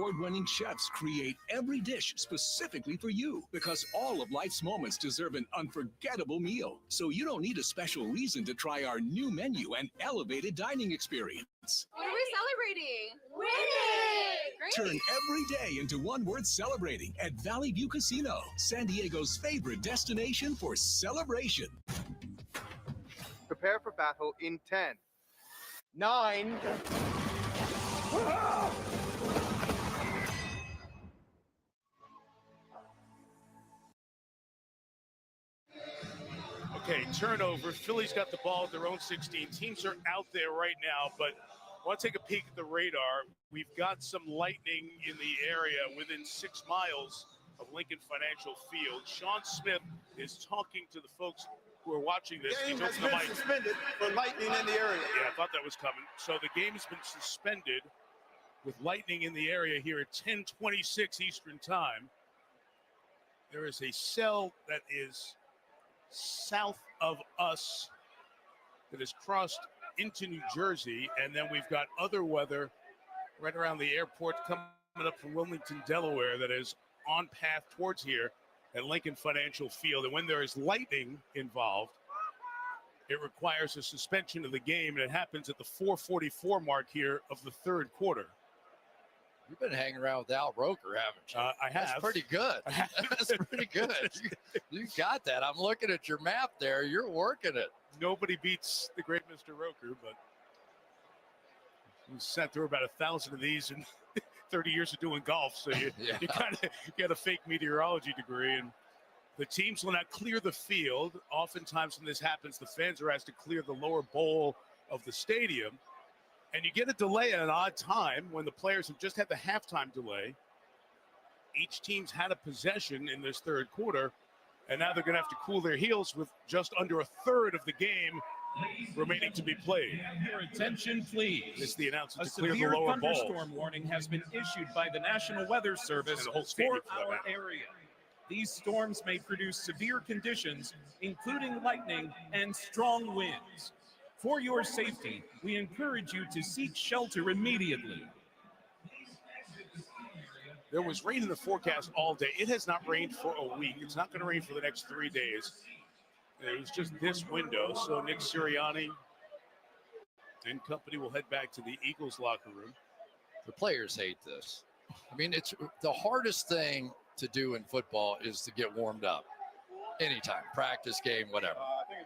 award-winning chefs create every dish specifically for you, because all of life's moments deserve an unforgettable meal. So you don't need a special reason to try our new menu and elevated dining experience. What are we celebrating? Winning! Great. Turn every day into one worth celebrating at Valley View Casino, San Diego's favorite destination for celebration. Prepare for battle in 10, 9. Okay, turnover. Philly's got the ball at their own 16. Teams are out there right now, but I want to take a peek at the radar. We've got some lightning in the area within 6 miles of Lincoln Financial Field. Sean Smith is talking to the folks who are watching this. Game has been suspended for lightning in the area. Yeah, I thought that was coming. So the game has been suspended with lightning in the area here at 10:26 Eastern Time. There is a cell that is south of us that has crossed into New Jersey, and then we've got other weather right around the airport coming up from Wilmington, Delaware, that is on path towards here at Lincoln Financial Field. And when there is lightning involved, it requires a suspension of the game, and it happens at the 4:44 mark here of the third quarter. You've been hanging around with Al Roker, haven't you? I have. That's pretty good. That's pretty good. You got that. I'm looking at your map there. You're working it. Nobody beats the great Mr. Roker, but we sat through about 1,000 of these in 30 years of doing golf. So you kind of get a fake meteorology degree, and the teams will not clear the field. Oftentimes when this happens, the fans are asked to clear the lower bowl of the stadium. And you get a delay at an odd time when the players have just had the halftime delay. Each team's had a possession in this third quarter, and now they're going to have to cool their heels with just under a third of the game remaining to be played. Your attention, please. It's the announcer A to clear the severe lower bowl. thunderstorm warning has been issued by the National Weather Service And the whole for stadium, for that our matter. area. These storms may produce severe conditions, including lightning and strong winds. For your safety, we encourage you to seek shelter immediately. There was rain in the forecast all day. It has not rained for a week. It's not going to rain for the next 3 days. It was just this window. So Nick Sirianni and company will head back to the Eagles locker room. The players hate this. I mean, it's the hardest thing to do in football is to get warmed up. Anytime, practice, game, whatever.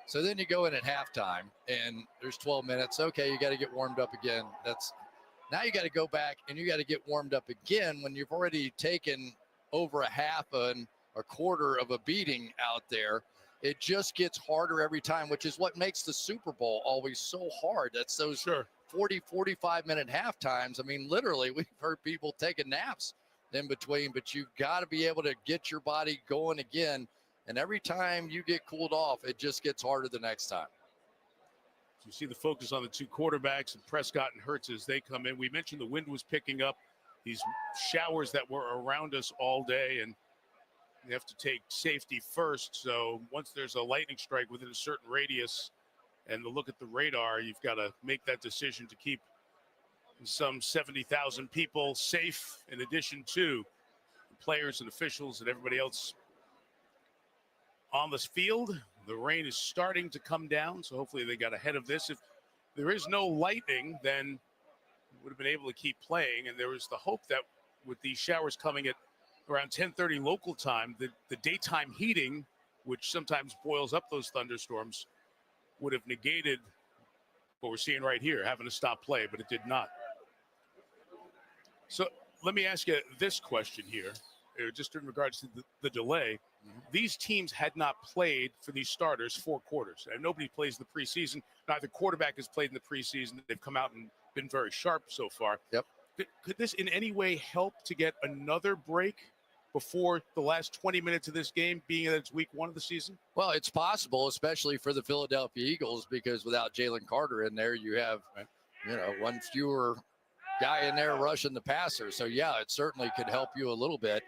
So then you go in at halftime and there's 12 minutes. Okay, you got to get warmed up again. Now you got to go back and you got to get warmed up again when you've already taken over a half and a quarter of a beating out there. It just gets harder every time, which is what makes the Super Bowl always so hard. That's those 40, 45-minute half times. I mean, literally, we've heard people taking naps in between, but you've got to be able to get your body going again. And every time you get cooled off, it just gets harder the next time. You see the focus on the two quarterbacks and Prescott and Hurts as they come in. We mentioned the wind was picking up, these showers that were around us all day, and you have to take safety first. So once there's a lightning strike within a certain radius and the look at the radar, you've got to make that decision to keep some 70,000 people safe, in addition to the players and officials and everybody else on this field. The rain is starting to come down, so hopefully they got ahead of this. If there is no lightning, then we would have been able to keep playing. And there was the hope that with these showers coming at around 10:30 local time, the daytime heating, which sometimes boils up those thunderstorms, would have negated what we're seeing right here, having to stop play, but it did not. So let me ask you this question here, just in regards to the delay. These teams had not played for these starters 4 quarters. And nobody plays the preseason. Neither quarterback has played in the preseason. They've come out and been very sharp so far. Yep. Could this in any way help to get another break before the last 20 minutes of this game, being that it's week 1 of the season? Well, it's possible, especially for the Philadelphia Eagles, because without Jalen Carter in there, you have, one fewer guy in there rushing the passer. So, yeah, it certainly could help you a little bit.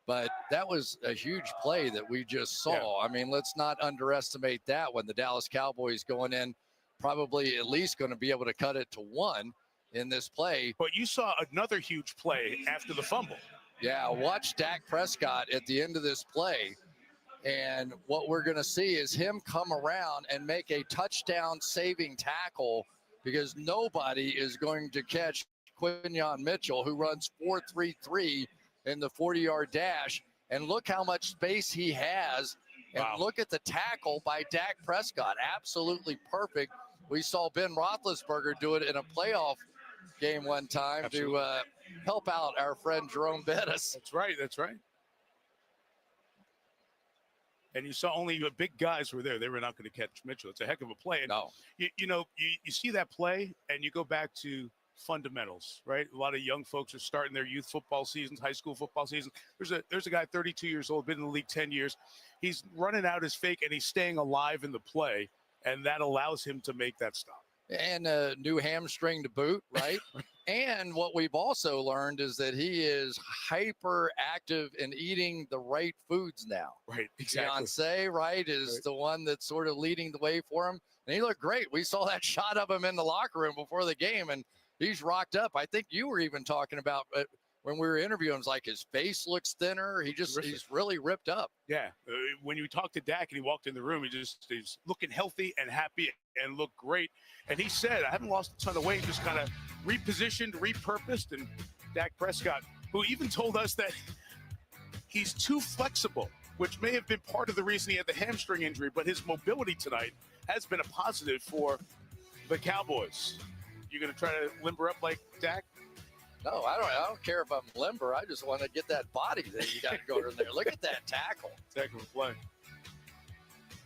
But that was a huge play that we just saw. Yeah. I mean, let's not underestimate that when the Dallas Cowboys going in probably at least going to be able to cut it to 1. in this play. But you saw another huge play after the fumble. Yeah, watch Dak Prescott at the end of this play. And what we're going to see is him come around and make a touchdown-saving tackle because nobody is going to catch Quinyon Mitchell, who runs 4.33 in the 40-yard dash. And look how much space he has. And Wow. Look at the tackle by Dak Prescott. Absolutely perfect. We saw Ben Roethlisberger do it in a playoff game one time to help out our friend Jerome Bettis. That's right. That's right. And you saw only the big guys were there. They were not going to catch Mitchell. It's a heck of a play. And No. you see that play and you go back to fundamentals, right? A lot of young folks are starting their youth football seasons, high school football seasons. There's a guy 32 years old, been in the league 10 years. He's running out his fake and he's staying alive in the play, and that allows him to make that stop. And a new hamstring to boot, right? And what we've also learned is that he is hyper active in eating the right foods now. Right, exactly. Beyonce, right, is the one that's sort of leading the way for him. And he looked great. We saw that shot of him in the locker room before the game, and he's rocked up. I think you were even talking about when we were interviewing, it's like his face looks thinner. He's really ripped up. Yeah. When you talked to Dak and he walked in the room, he's looking healthy and happy and looked great. And he said, I haven't lost a ton of weight, just kind of repositioned, repurposed. And Dak Prescott, who even told us that he's too flexible, which may have been part of the reason he had the hamstring injury, but his mobility tonight has been a positive for the Cowboys. You going to try to limber up like Dak? No, I don't care if I'm limber. I just want to get that body that you got to go in there. Look at that tackle. Heck of a play.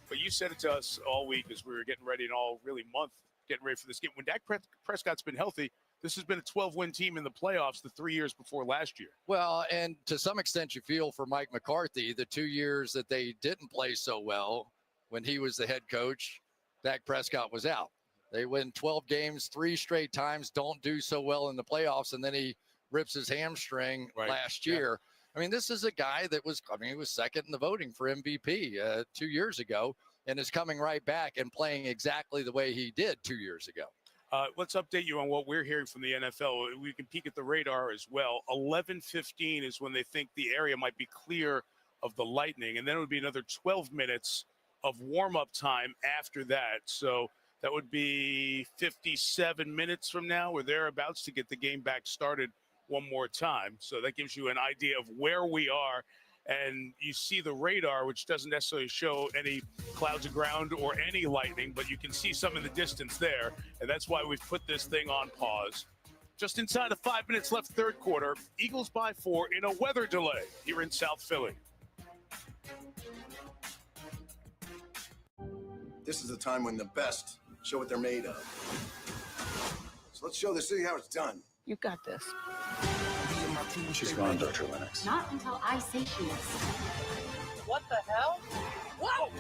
But you said it to us all week as we were getting ready and all really month getting ready for this game. When Dak Prescott's been healthy, this has been a 12-win team in the playoffs the 3 years before last year. Well, and to some extent you feel for Mike McCarthy, the 2 years that they didn't play so well when he was the head coach, Dak Prescott was out. They win 12 games 3 straight times, don't do so well in the playoffs, and then he rips his hamstring last year. Yeah. I mean, this is a guy that he was second in the voting for MVP 2 years ago and is coming right back and playing exactly the way he did 2 years ago. Let's update you on what we're hearing from the NFL. We can peek at the radar as well. 11:15 is when they think the area might be clear of the Lightning, and then it would be another 12 minutes of warm-up time after that. So that would be 57 minutes from now or thereabouts to get the game back started one more time. So that gives you an idea of where we are. And you see the radar, which doesn't necessarily show any clouds of ground or any lightning, but you can see some in the distance there. And that's why we've put this thing on pause. Just inside of 5 minutes left, third quarter. Eagles by 4 in a weather delay here in South Philly. This is the time when the best show what they're made of. So let's show the city how it's done. You got this. She's gone, Dr. Lennox. Not until I say she is. What the hell? Whoa!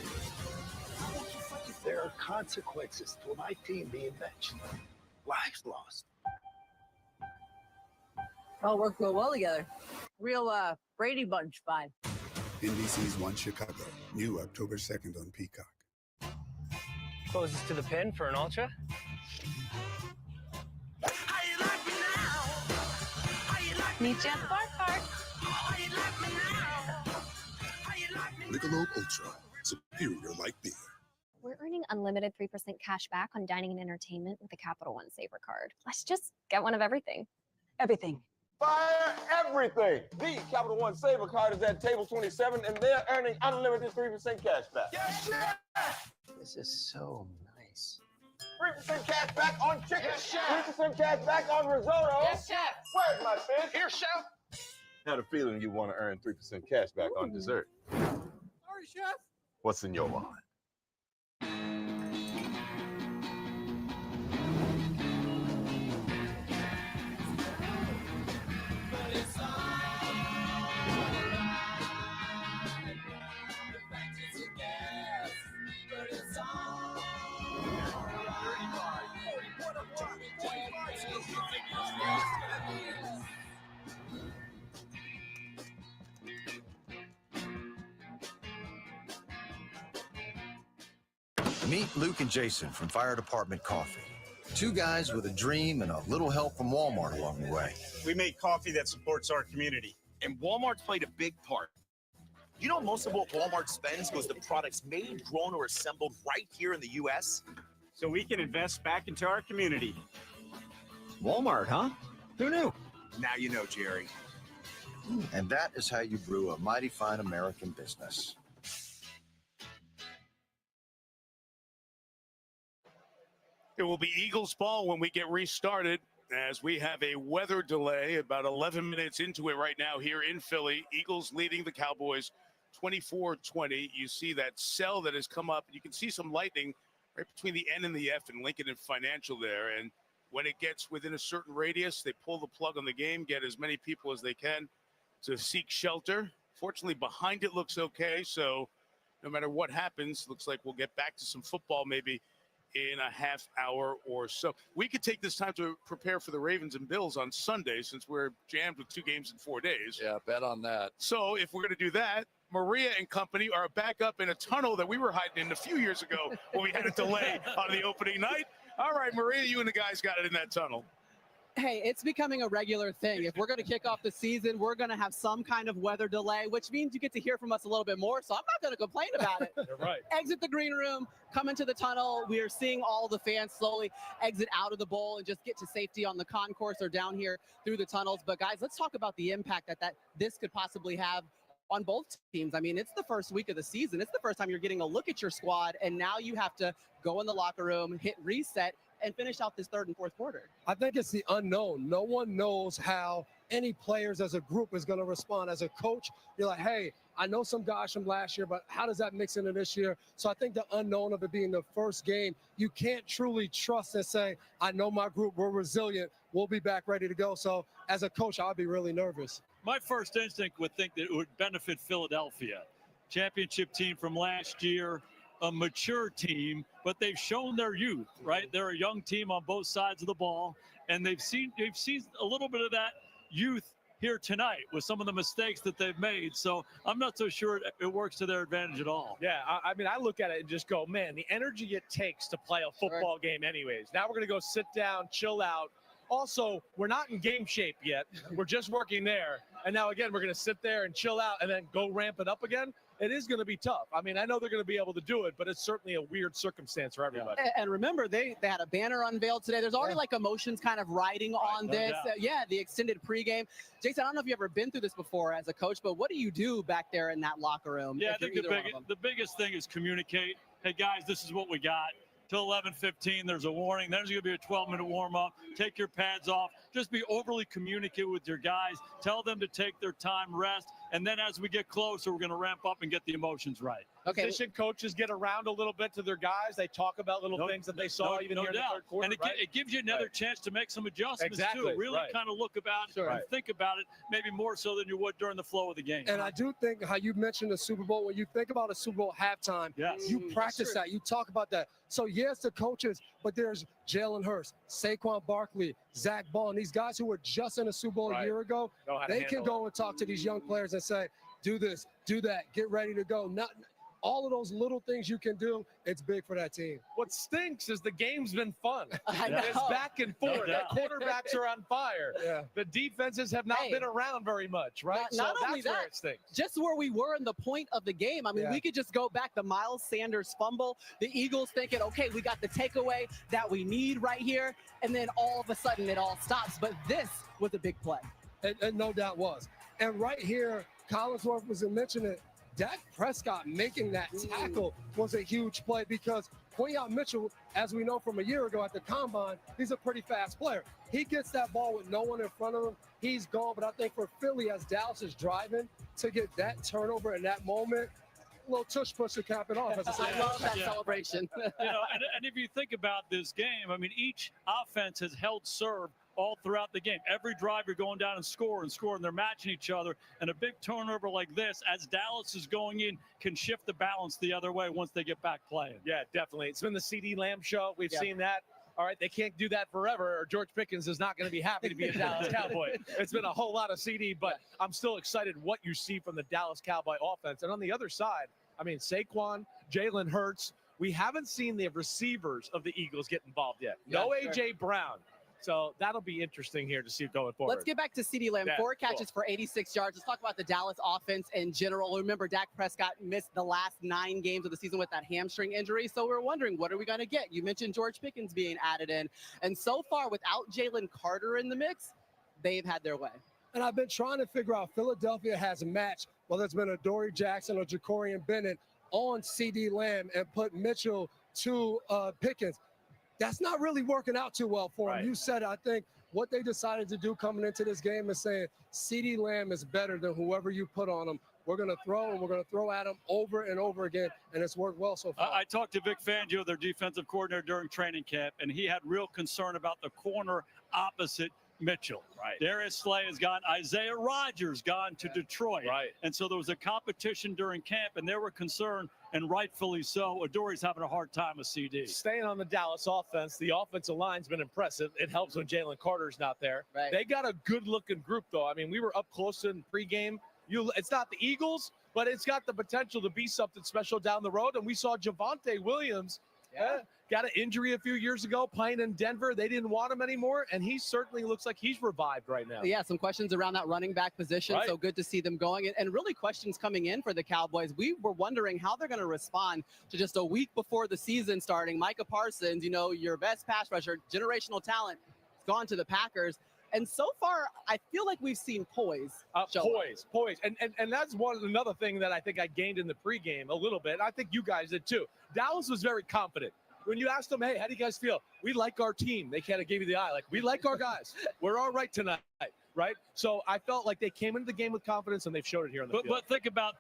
There are consequences to my team being benched. Lives lost. All work real well together. Real Brady Bunch vibe. NBC's One Chicago. New October 2nd on Peacock. Closest to the pin for an ultra. Meet you at the bar park. Michelob Ultra. Superior like beer. We're earning unlimited 3% cash back on dining and entertainment with the Capital One Saver card. Let's just get one of everything. Everything. Fire everything. The Capital One Saver card is at table 27, and they're earning unlimited 3% cash back. Yes, chef! This is so nice. 3% cash back on chicken. Yes, chef! 3% cash back on risotto. Yes, chef! Where's my fish? Here, chef! Had a feeling you want to earn 3% cash back on dessert. Sorry, chef. What's in your mind? Meet Luke and Jason from Fire Department Coffee. Two guys with a dream and a little help from Walmart along the way. We make coffee that supports our community. And Walmart's played a big part. You know, most of what Walmart spends goes to products made, grown, or assembled right here in the U.S. So we can invest back into our community. Walmart, huh? Who knew? Now you know, Jerry. And that is how you brew a mighty fine American business. It will be Eagles ball when we get restarted, as we have a weather delay about 11 minutes into it right now here in Philly. Eagles leading the Cowboys 24-20. You see that cell that has come up. You can see some lightning right between the N and the F in Lincoln and Financial there. And when it gets within a certain radius, they pull the plug on the game, get as many people as they can to seek shelter. Fortunately, behind it looks okay. So no matter what happens, looks like we'll get back to some football maybe in a half hour or so. We could take this time to prepare for the Ravens and Bills on Sunday, since we're jammed with 2 games in 4 days. Yeah, bet on that. So if we're going to do that, Maria and company are back up in a tunnel that we were hiding in a few years ago when we had a delay on the opening night. All right, Maria, you and the guys got it in that tunnel. Hey, it's becoming a regular thing. If we're going to kick off the season, we're going to have some kind of weather delay, which means you get to hear from us a little bit more. So I'm not going to complain about it. You're right. Exit the green room, come into the tunnel. We are seeing all the fans slowly exit out of the bowl and just get to safety on the concourse or down here through the tunnels. But guys, let's talk about the impact that this could possibly have on both teams. I mean, it's the first week of the season. It's the first time you're getting a look at your squad, and now you have to go in the locker room, hit reset, and finish out this third and fourth quarter. I think it's the unknown. No one knows how any players as a group is going to respond. As a coach, you're like, hey, I know some guys from last year, but how does that mix into this year? So I think the unknown of it being the first game, you can't truly trust and say, I know my group, we're resilient, we'll be back ready to go. So as a coach, I'll be really nervous. My first instinct would think that it would benefit Philadelphia. Championship team from last year, a mature team, but they've shown their youth, right? They're a young team on both sides of the ball, and they've seen a little bit of that youth here tonight with some of the mistakes that they've made. So I'm not so sure it works to their advantage at all. Yeah, I mean, I look at it and just go, man, the energy it takes to play a football game anyways. Now we're going to go sit down, chill out. Also, we're not in game shape yet. We're just working there. And now, again, we're going to sit there and chill out and then go ramp it up again. It is going to be tough. I mean, I know they're going to be able to do it, but it's certainly a weird circumstance for everybody. And remember, they had a banner unveiled today. There's already like emotions kind of riding on this. Yeah, the extended pregame. Jason, I don't know if you've ever been through this before as a coach, but what do you do back there in that locker room? Yeah, I think the biggest thing is communicate. Hey, guys, this is what we got. Till 11:15, there's a warning. There's going to be a 12-minute warm-up. Take your pads off. Just be overly communicative with your guys. Tell them to take their time, rest, and then as we get closer, we're going to ramp up and get the emotions right. Okay. Position coaches get around a little bit to their guys. They talk about little things that they saw even here in the third quarter. And it gives you another chance to make some adjustments Exactly. too. Really kind of look about it and think about it, maybe more so than you would during the flow of the game. And I do think how you mentioned the Super Bowl, when you think about a Super Bowl halftime, you practice that, you talk about that. So yes, the coaches, but there's Jalen Hurts, Saquon Barkley, Zach Bond, these guys who were just in the Super Bowl a year ago, they can go and talk to these young players and say, do this, do that, get ready to go. Not all of those little things you can do, it's big for that team. What stinks is the game's been fun. I know. It's back and forth. The quarterbacks are on fire. Yeah. The defenses have not been around very much, right? Not so only that's where that, it stinks. just where we were in the point of the game. I mean, we could just go back to Miles Sanders' fumble, the Eagles thinking, okay, we got the takeaway that we need right here, and then all of a sudden it all stops. But this was a big play. And no doubt was. And right here, Collinsworth was mentioning it. Dak Prescott making that tackle was a huge play because Quinyon Mitchell, as we know from a year ago at the Combine, he's a pretty fast player. He gets that ball with no one in front of him. He's gone. But I think for Philly, as Dallas is driving, to get that turnover in that moment, a little tush push to cap it off. I love that celebration. And if you think about this game, I mean, each offense has held serve all throughout the game. Every drive you're going down and score, and they're matching each other. And a big turnover like this, as Dallas is going in, can shift the balance the other way once they get back playing. Yeah, definitely. It's been the CeeDee Lamb show. We've seen that. All right, they can't do that forever, or George Pickens is not going to be happy to be a Dallas Cowboy. It's been a whole lot of CeeDee, but I'm still excited what you see from the Dallas Cowboy offense. And on the other side, I mean, Saquon, Jalen Hurts, We haven't seen the receivers of the Eagles get involved yet. No Yeah, A.J. Brown. So that'll be interesting here to see going forward. Let's get back to CeeDee Lamb. Yeah, 4 catches for 86 yards. Let's talk about the Dallas offense in general. Remember, Dak Prescott missed the last 9 games of the season with that hamstring injury. So we're wondering, what are we going to get? You mentioned George Pickens being added in. And so far, without Jalen Carter in the mix, they've had their way. And I've been trying to figure out, Philadelphia has matched, whether it's been a Dory Jackson or Jacorian Bennett, on CeeDee Lamb and put Mitchell to Pickens. That's not really working out too well for him. Right. You said, I think, what they decided to do coming into this game is saying CeeDee Lamb is better than whoever you put on him. We're going to throw, and we're going to throw at him over and over again, and it's worked well so far. I talked to Vic Fangio, their defensive coordinator, during training camp, and he had real concern about the corner opposite Mitchell. Right. Darius Slay has gone. Isaiah Rodgers gone to Detroit. Right. And so there was a competition during camp, and they were concerned, and rightfully so. Adore's having a hard time with CD. Staying on the Dallas offense, the offensive line's been impressive. It helps when Jalen Carter's not there. Right. They got a good-looking group, though. I mean, we were up close in pregame. It's not the Eagles, but it's got the potential to be something special down the road. And we saw Javonte Williams got an injury a few years ago playing in Denver. They didn't want him anymore, and he certainly looks like he's revived right now. Yeah, some questions around that running back position. Right. So good to see them going. And really questions coming in for the Cowboys. We were wondering how they're going to respond to just a week before the season starting. Micah Parsons, you know, your best pass rusher, generational talent, has gone to the Packers. And so far, I feel like we've seen poise. Poise. And that's another thing that I think I gained in the pregame a little bit. I think you guys did too. Dallas was very confident. When you asked them, hey, how do you guys feel? We like our team. They kind of gave you the eye. Like, we like our guys. We're all right tonight, right? So I felt like they came into the game with confidence, and they've showed it here on the field. But think about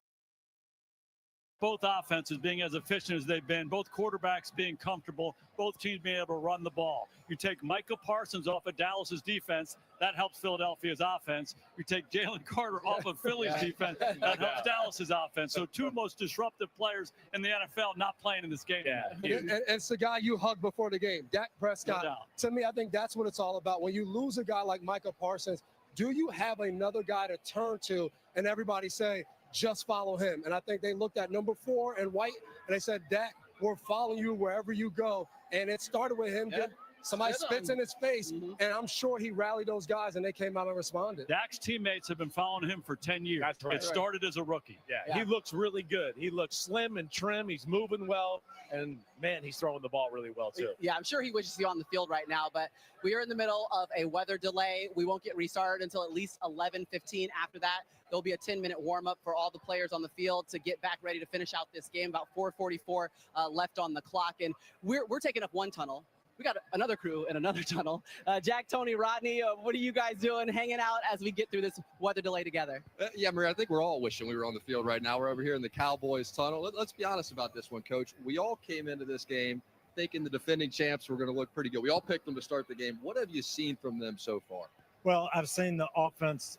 both offenses being as efficient as they've been, both quarterbacks being comfortable, both teams being able to run the ball. You take Micah Parsons off of Dallas's defense, that helps Philadelphia's offense. You take Jalen Carter off of Philly's defense, that helps Dallas's offense. So 2 most disruptive players in the NFL not playing in this game. And it's the guy you hugged before the game, Dak Prescott. No doubt. To me, I think that's what it's all about. When you lose a guy like Micah Parsons, do you have another guy to turn to and everybody say, just follow him? And I think they looked at number 4 and White, and they said, Dak, we're following you wherever you go. And it started with him getting somebody spits in his face, and I'm sure he rallied those guys, and they came out and responded. Dak's teammates have been following him for 10 years. That's right. It started as a rookie. Yeah, he looks really good. He looks slim and trim. He's moving well. And, man, he's throwing the ball really well, too. Yeah, I'm sure he wishes to be on the field right now, but we are in the middle of a weather delay. We won't get restarted until at least 11:15. After that, there'll be a 10-minute warm-up for all the players on the field to get back ready to finish out this game. About 4:44 left on the clock, and we're taking up one tunnel. We got another crew in another tunnel. Jack, Tony, Rodney, what are you guys doing, hanging out as we get through this weather delay together? Yeah, Maria, I think we're all wishing we were on the field right now. We're over here in the Cowboys tunnel. Let's be honest about this one, Coach. We all came into this game thinking the defending champs were going to look pretty good. We all picked them to start the game. What have you seen from them so far? Well, I've seen the offense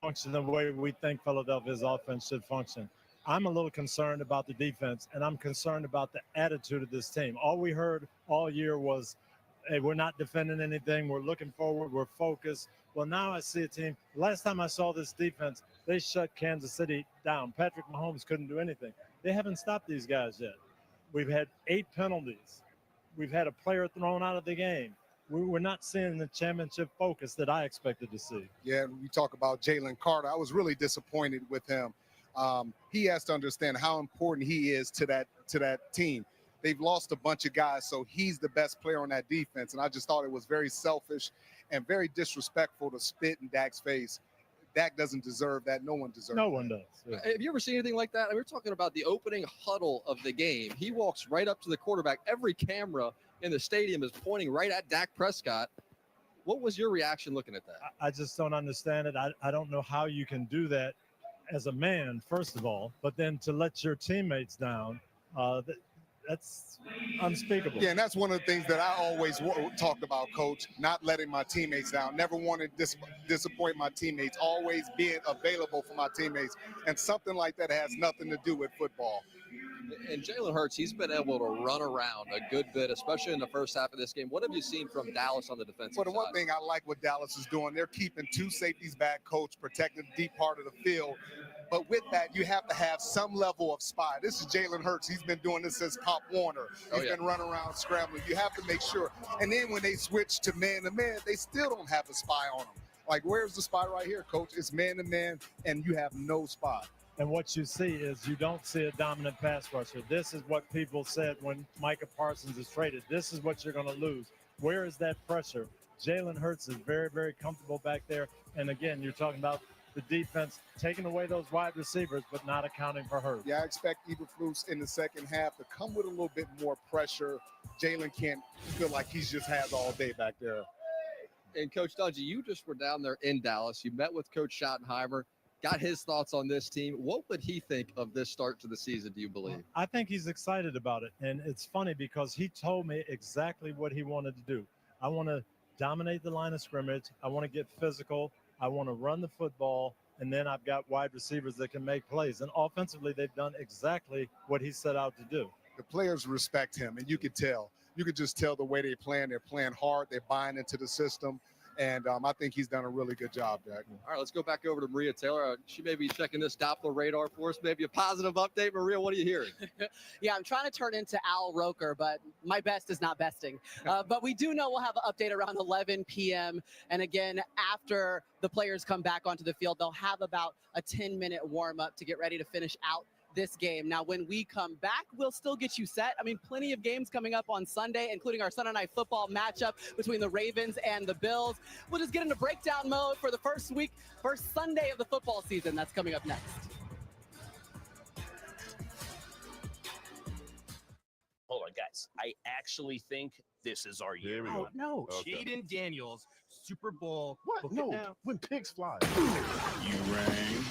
function the way we think Philadelphia's offense should function. I'm a little concerned about the defense, and I'm concerned about the attitude of this team. All we heard all year was, hey, we're not defending anything. We're looking forward. We're focused. Well, now I see a team. Last time I saw this defense, they shut Kansas City down. Patrick Mahomes couldn't do anything. They haven't stopped these guys yet. We've had 8 penalties. We've had a player thrown out of the game. We're not seeing the championship focus that I expected to see. Yeah, we talk about Jalen Carter. I was really disappointed with him. He has to understand how important he is to that team. They've lost a bunch of guys, so he's the best player on that defense. And I just thought it was very selfish and very disrespectful to spit in Dak's face. Dak doesn't deserve that. No one deserves that. No one does. Yeah. Have you ever seen anything like that? We're talking about the opening huddle of the game. He walks right up to the quarterback. Every camera in the stadium is pointing right at Dak Prescott. What was your reaction looking at that? I just don't understand it. I don't know how you can do that as a man, first of all, but then to let your teammates down, that's unspeakable. Yeah, and that's one of the things that I always talked about, Coach, not letting my teammates down. Never wanted to disappoint my teammates, always being available for my teammates. And something like that has nothing to do with football. And Jalen Hurts, he's been able to run around a good bit, especially in the first half of this game. What have you seen from Dallas on the defensive Well, the one side? thing I like what Dallas is doing, they're keeping two safeties back, coach, protecting the deep part of the field. But with that, you have to have some level of spy. This is Jalen Hurts. He's been doing this since Pop Warner. He's been running around scrambling. You have to make sure. And then when they switch to man-to-man, they still don't have a spy on them. Like, where's the spy right here, coach? It's man-to-man, and you have no spy. And what you see is you don't see a dominant pass rusher. This is what people said when Micah Parsons is traded. This is what you're going to lose. Where is that pressure? Jalen Hurts is very, very comfortable back there. And again, you're talking about the defense taking away those wide receivers, but not accounting for Hurts. Yeah, I expect Eberflus in the second half to come with a little bit more pressure. Jalen can't feel like he just has all day back there. And Coach Dungy, you just were down there in Dallas. You met with Coach Schottenheimer, got his thoughts on this team. What would he think of this start to the season, do you believe? I think he's excited about it. And it's funny because he told me exactly what he wanted to do. I want to dominate the line of scrimmage. I want to get physical. I want to run the football. And then I've got wide receivers that can make plays. And offensively, they've done exactly what he set out to do. The players respect him, and you could tell. You could just tell the way they're playing. They're playing hard. They're buying into the system. And I think he's done a really good job, Jack. All right, let's go back over to Maria Taylor. She may be checking this Doppler radar for us. Maybe a positive update. Maria, what are you hearing? Yeah, I'm trying to turn into Al Roker, but my best is not besting. But we do know we'll have an update around 11 p.m. And again, after the players come back onto the field, they'll have about a 10-minute warm-up to get ready to finish out this game. Now, when we come back, we'll still get you set. I mean, plenty of games coming up on Sunday, including our Sunday Night Football matchup between the Ravens and the Bills. We'll just get into breakdown mode for the first Sunday of the football season. That's coming up next. Hold on, guys. I actually think this is our year. Oh, no. Jaden Daniels, Super Bowl. What? Book it No. now. When pigs fly. You rang.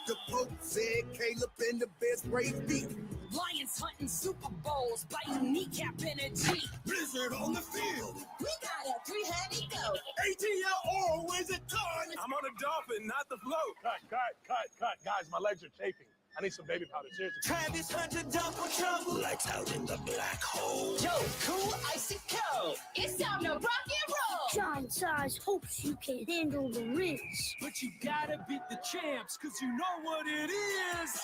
The Pope said Caleb in the best race beat. Lions hunting Super Bowls, biting kneecap energy. Blizzard on the field. We got a three-headed eagle. ATL always a ton. I'm on a dolphin, not the float. Cut. Guys, my legs are chafing. I need some baby powder, seriously. Travis Hunter double trouble. Lights out in the black hole. Yo, cool, icy cold. It's time to rock and roll. Giant size hopes you can handle the ridge. But you gotta beat the champs, cause you know what it is.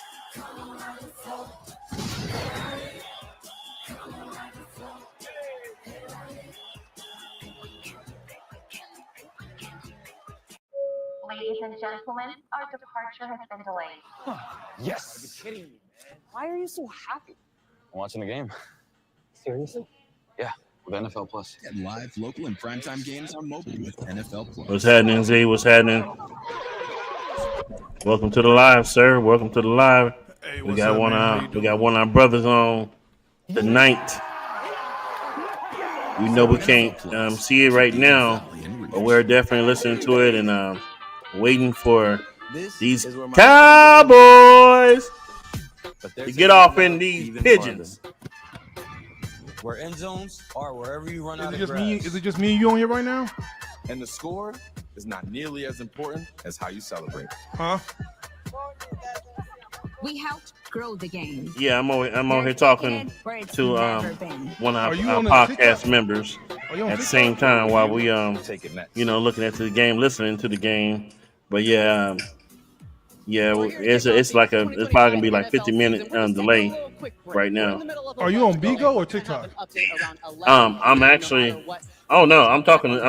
Ladies and gentlemen, our departure has been delayed. Yes. Are you kidding me, man? Why are you so happy? I'm watching the game. Seriously? Yeah, with NFL Plus. Get live, local, and primetime games on mobile with NFL Plus. What's happening, Z? What's happening? Welcome to the live, sir. Welcome to the live. Hey, we got one of our brothers on tonight. We know we can't see it right now, but we're definitely listening to it and waiting for these Cowboys to get off in these pigeons. Where end zones are wherever you run out of Is grass. it just me and you on here right now? And the score is not nearly as important as how you celebrate. Huh? We helped grow the game. Yeah, I'm on here talking to one of our podcast members at the same time while we looking at the game, listening to the game. But it's probably gonna be like 50-minute delay right now. Are you on Bigo or TikTok? I'm actually. Oh no, I'm talking to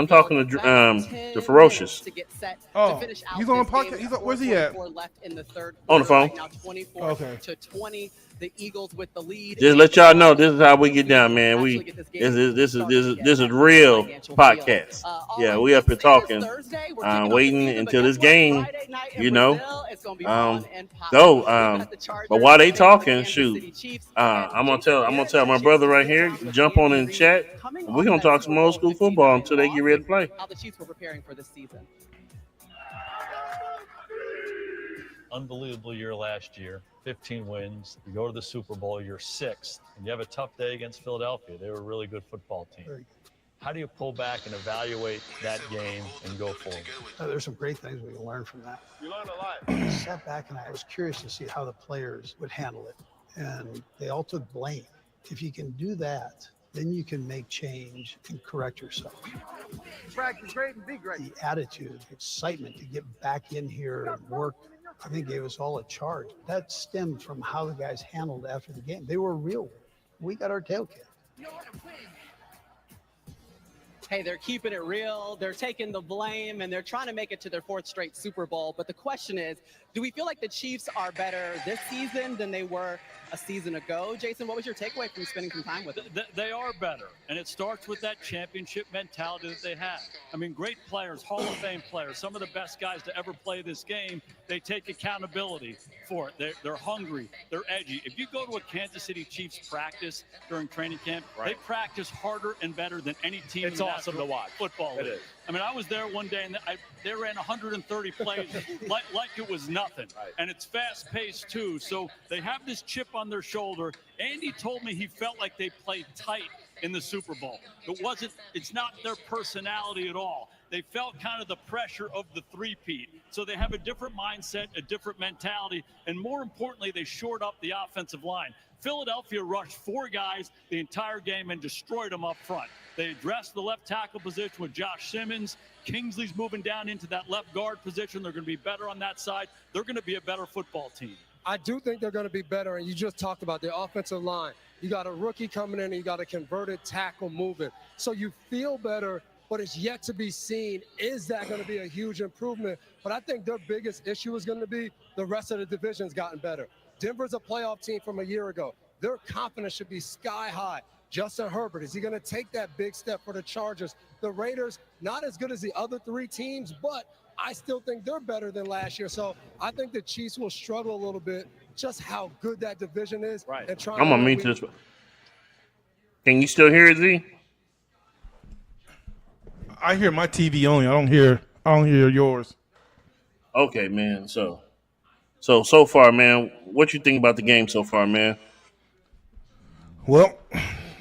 the Ferocious. Oh, he's on a podcast. Where's he at? On the phone. Okay. To 20, the Eagles with the lead. Just let y'all know this is how we get down, man. This is real podcast. Yeah, we up here talking, waiting until this game, go. But while they talking, shoot, I'm gonna tell my brother right here, jump on in the chat. We're gonna talk some old school football until they get ready to play. How the Chiefs were preparing for this season. Unbelievable year last year, 15 wins. You go to the Super Bowl, you're 6th, and you have a tough day against Philadelphia. They were a really good football team. How do you pull back and evaluate that game and go forward? There's some great things we can learn from that. You learned a lot. I sat back and I was curious to see how the players would handle it. And they all took blame. If you can do that, then you can make change and correct yourself. Practice great and be great. The attitude, excitement to get back in here and work, I think gave us all a charge. That stemmed from how the guys handled after the game. They were real. We got our tail kicked. Hey, they're keeping it real. They're taking the blame, and they're trying to make it to their 4th straight Super Bowl. But the question is, do we feel like the Chiefs are better this season than they were a season ago? Jason, what was your takeaway from spending some time with them? They are better, and it starts with that championship mentality that they have. I mean, great players, Hall of Fame players, some of the best guys to ever play this game, they take accountability for it. They're hungry. They're edgy. If you go to a Kansas City Chiefs practice during training camp, they practice harder and better than any team in the awesome to watch. Football league. It is. I mean, I was there one day, and they ran 130 plays like it was nothing. Right. And it's fast-paced, too. So they have this chip on their shoulder. Andy told me he felt like they played tight in the Super Bowl. It's not their personality at all. They felt kind of the pressure of the three-peat. So they have a different mindset, a different mentality, and more importantly, they shored up the offensive line. Philadelphia rushed 4 guys the entire game and destroyed them up front. They addressed the left tackle position with Josh Simmons. Kingsley's moving down into that left guard position. They're going to be better on that side. They're going to be a better football team. I do think they're going to be better, and you just talked about the offensive line. You got a rookie coming in, and you got a converted tackle moving. So you feel better, but it's yet to be seen. Is that going to be a huge improvement? But I think their biggest issue is going to be the rest of the division's gotten better. Denver's a playoff team from a year ago. Their confidence should be sky high. Justin Herbert, is he going to take that big step for the Chargers? The Raiders, not as good as the other 3 teams, but I still think they're better than last year. So I think the Chiefs will struggle a little bit, just how good that division is. Right. And I'm going to meet this. Can you still hear it, Z? I hear my TV only. I don't hear yours. Okay, man. So far, man, what you think about the game so far, man? Well,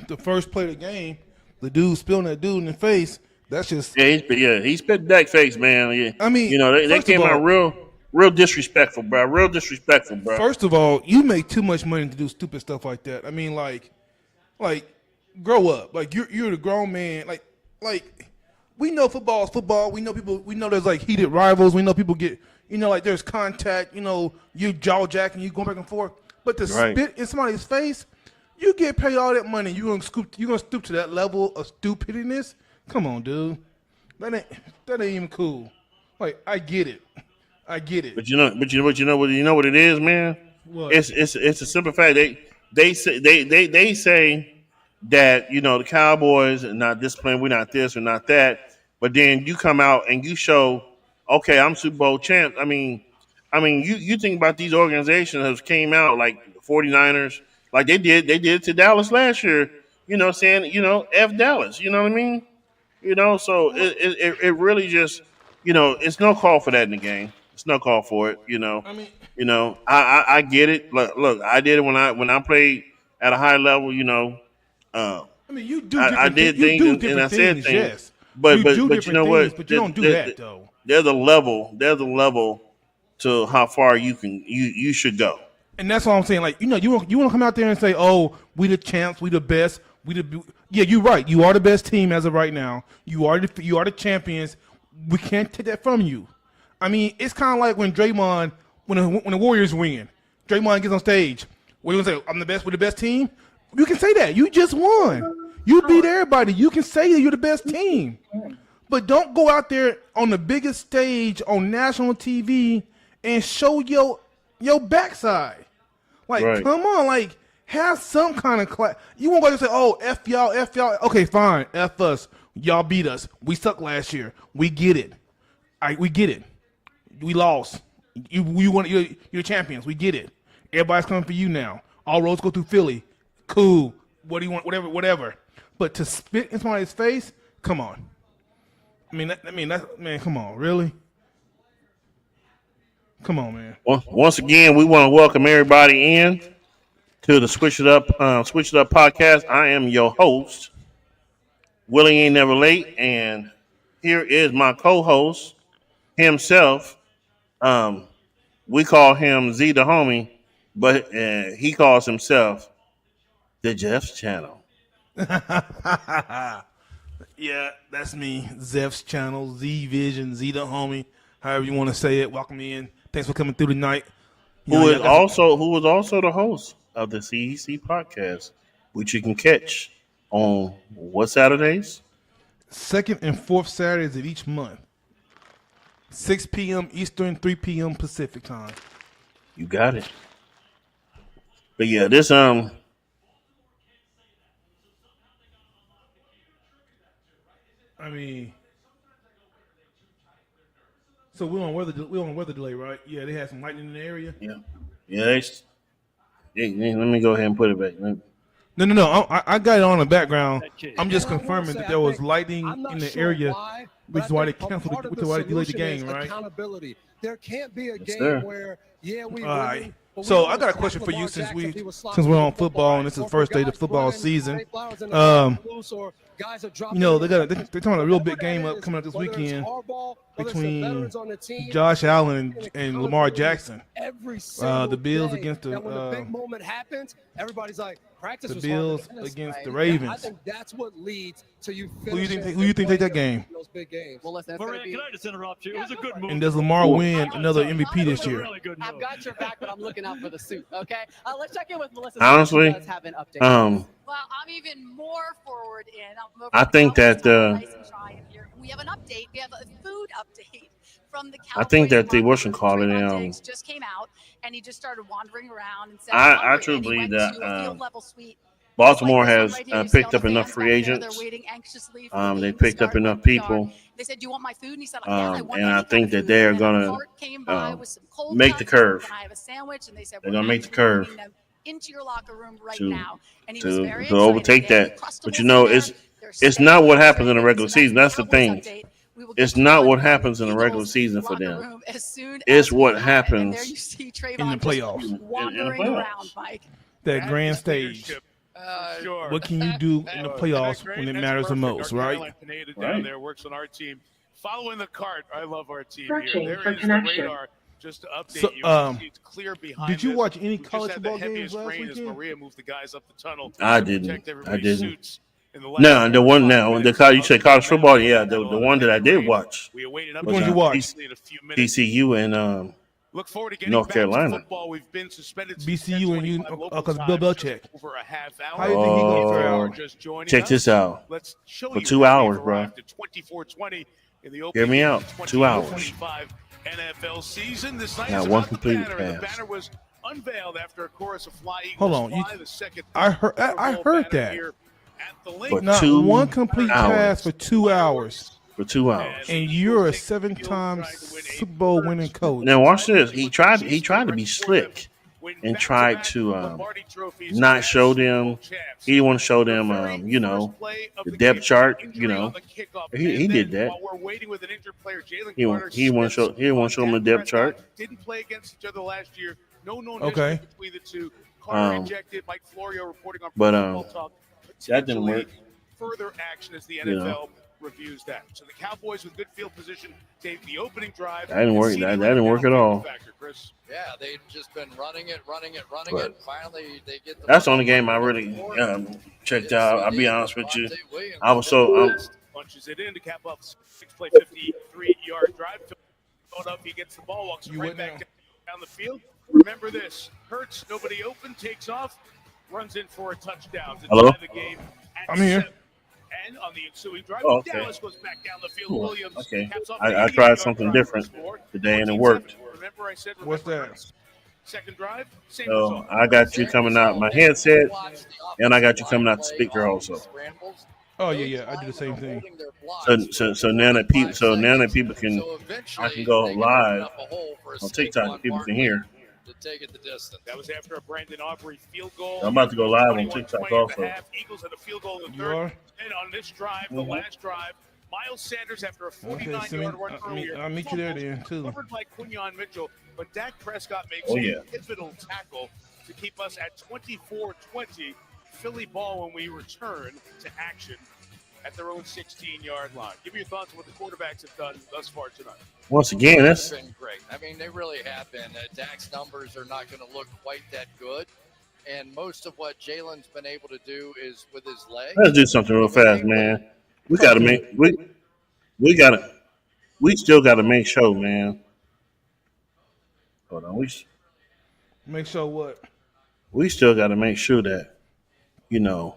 the first play of the game, the dude spilling that dude in the face. That's just he spit Dak face, man. Yeah. I mean, you know, they came out real disrespectful, bro. Real disrespectful, bro. First of all, you make too much money to do stupid stuff like that. I mean, like grow up. Like you're the grown man. Like we know football is football. We know people. We know there's like heated rivals. We know people get. You know, like there's contact. You know, you jaw jacking, you going back and forth. But to spit in somebody's face. You get paid all that money. You gonna stoop to that level of stupidness? Come on, dude. That ain't even cool. Like I get it. But you know what it is, man. What? It's a simple fact. They say that the Cowboys are not disciplined. We're not this. We're not that. But then you come out and you show, okay, I'm Super Bowl champ. I mean, you think about these organizations that came out like the 49ers. Like they did it to Dallas last year, saying, F Dallas, you know what I mean? So it really just, it's no call for that in the game. It's no call for it, I mean, I get it. Look, I did it when I played at a high level, I mean, you do. I did things and I said things. Yes. But you know what? But you don't do that though. There's a level to how far you should go. And that's all I'm saying. Like, you want to come out there and say, "Oh, we the champs, we the best, yeah." You're right. You are the best team as of right now. You are the champions. We can't take that from you. I mean, it's kind of like when Draymond, when the Warriors win, Draymond gets on stage. What are you gonna say? I'm the best. We're the best team. You can say that. You just won. You beat everybody. You can say that you're the best team. But don't go out there on the biggest stage on national TV and show your backside. Like, right. Come on, like, have some kind of class. You won't go and say, "Oh, F y'all. Okay, fine, F us. Y'all beat us. We sucked last year. We get it. We get it. We lost. You're champions. We get it. Everybody's coming for you now. All roads go through Philly. Cool. What do you want? Whatever. But to spit in somebody's face, come on. Man, come on, really? Come on, man. Once again, we want to welcome everybody in to the Switch It Up podcast. I am your host, Willie Ain't Never Late, and here is my co-host himself. We call him Z the Homie, but he calls himself the Jeff's Channel. Yeah, that's me. Zeph's Channel, Z Vision, Z the Homie, however you want to say it. Welcome in. Thanks for coming through tonight. Who was also the host of the CEC podcast, which you can catch on what Saturdays? Second and fourth Saturdays of each month. 6 p.m. Eastern, 3 p.m. Pacific time. You got it. But yeah, this I mean, so we're on weather delay, right? Yeah, they had some lightning in the area. Yeah. Let me go ahead and put it back. No. I got it on the background. I'm just confirming that there was lightning in the area, which is why they canceled, which is why they delayed the game, right? Accountability. There can't be a Yes, game sir. where we. All right. So I got a question for you since we're on football and this is the first day of the football season. You know they're talking about a real big game coming up this weekend between Josh Allen and Lamar Jackson. The Bills against when the big moment happens, everybody's like, practice the was Bills hard, against the I Ravens. think that's what leads to you. Who you think take that game? Those big games. Well, listen, Maria, can I just interrupt you? It was a good move. And does Lamar win another MVP this year? I've got your back, but I'm looking out for the suit. Okay, let's check in with Melissa. Honestly, She does have an update. Well, I'm even more forward in. I think that We have an update. We have a food update from the I think that the just came out, and he just started wandering around and said, I truly believe that Baltimore has picked up enough free agents. They picked up enough people. They said, "Do you want my food?" And he said, "Yeah, I want and I think that they're gonna make the curve. I have a sandwich, and they said, They're gonna make the curve into your locker room right to now." And he was very to overtake that. But you know, it's not what happens in the regular season. That's the thing. It's not what happens in the regular season for them. It's what happens in the playoffs. Wandering around, Mike. That grand stage. What can you do in the playoffs when it matters the most, right? Pineda down there works on our team. Following the cart, I love our team Searching here. for There is the connection. radar. Just to update So, you, it's clear behind. did you watch any We just college had the football games heaviest last rain as weekend? Maria moved the guys up the tunnel. I to didn't. protect I everybody's didn't. suits in the last No, the one 45 now. minutes. You say college football? Yeah, the one that I did watch. We awaited Which one did you watch? TCU and Look forward to getting North back to Carolina. football. We've been suspended since BCU and you, 10:25 local because time, Bill Belichick. over a half hour. How do you think he gonna fare Oh, out? Just joining check us. this out. Let's show For you 2 how hours, we've bro. arrived at 24-20 in the Hear opening me game out. of the 2 hours. 2025 NFL season. This night Not is one about the completed banner. The pass. banner was unveiled after a chorus of Fly Eagles Hold on, Fly, the second I heard banner that. here at the link. For Not 2 one complete hours. pass for 2 hours. For 2 hours. And you're a 7-time Super Bowl winning coach. Now watch this. He tried to be slick and tried to not show them. He didn't want to show them, the depth chart. He did that. While we're waiting with an injured player, Jalen He Carter didn't want to show them the depth chart. didn't play against each other last year. No known Okay. history between the two. Carter Um, injected. Mike Florio reporting on but, Football Talk. that didn't work. Further action as the You NFL know. reviews that. So the Cowboys with good field position take the opening drive. That didn't work. That didn't work at all. Factor, Chris. Yeah, they've just been running it. But Finally, they get the. that's the only game I really checked out. I'll be honest with you. I was so Punches it in to cap off 6-play 53-yard drive. Philadelphia gets the ball, walks right back down the field. Remember this: Hurts, nobody open, takes off, runs in for a touchdown to Hello? tie the game at I'm here. 7. And on the ensuing drive, Oh, okay. Dallas goes back down the field. Cool. Williams Okay. caps off I the tried 80-yard something drive different to score. today and it worked. Remember I said What's that? Hurts. Second drive, same So result. I got you coming out my headset, and I got you coming out the speaker also. Oh yeah, I do the same thing. So now that people can, I can go live on TikTok. People can hear. To take it the distance. That was after a Brandon Aubrey field goal. I'm about to go live on 21-20 TikTok at the also. half. Eagles had a field goal in the You third. are? And on this drive, the Mhm. last drive, Miles Sanders after a Okay, 49-yard run earlier. I'll meet you there then too. Covered by Quinyon Mitchell, but Dak Prescott makes Oh, a yeah. pivotal tackle to keep us at 24-20. Philly ball when we return to action at their own 16-yard line. Give me your thoughts on what the quarterbacks have done thus far tonight. Once again, that's been great. I mean, they really have been. Dak's numbers are not going to look quite that good. And most of what Jalen's been able to do is with his legs. let's do something real fast, man. We still gotta make sure, man. Hold on, Make sure what? we still gotta make sure that, you know.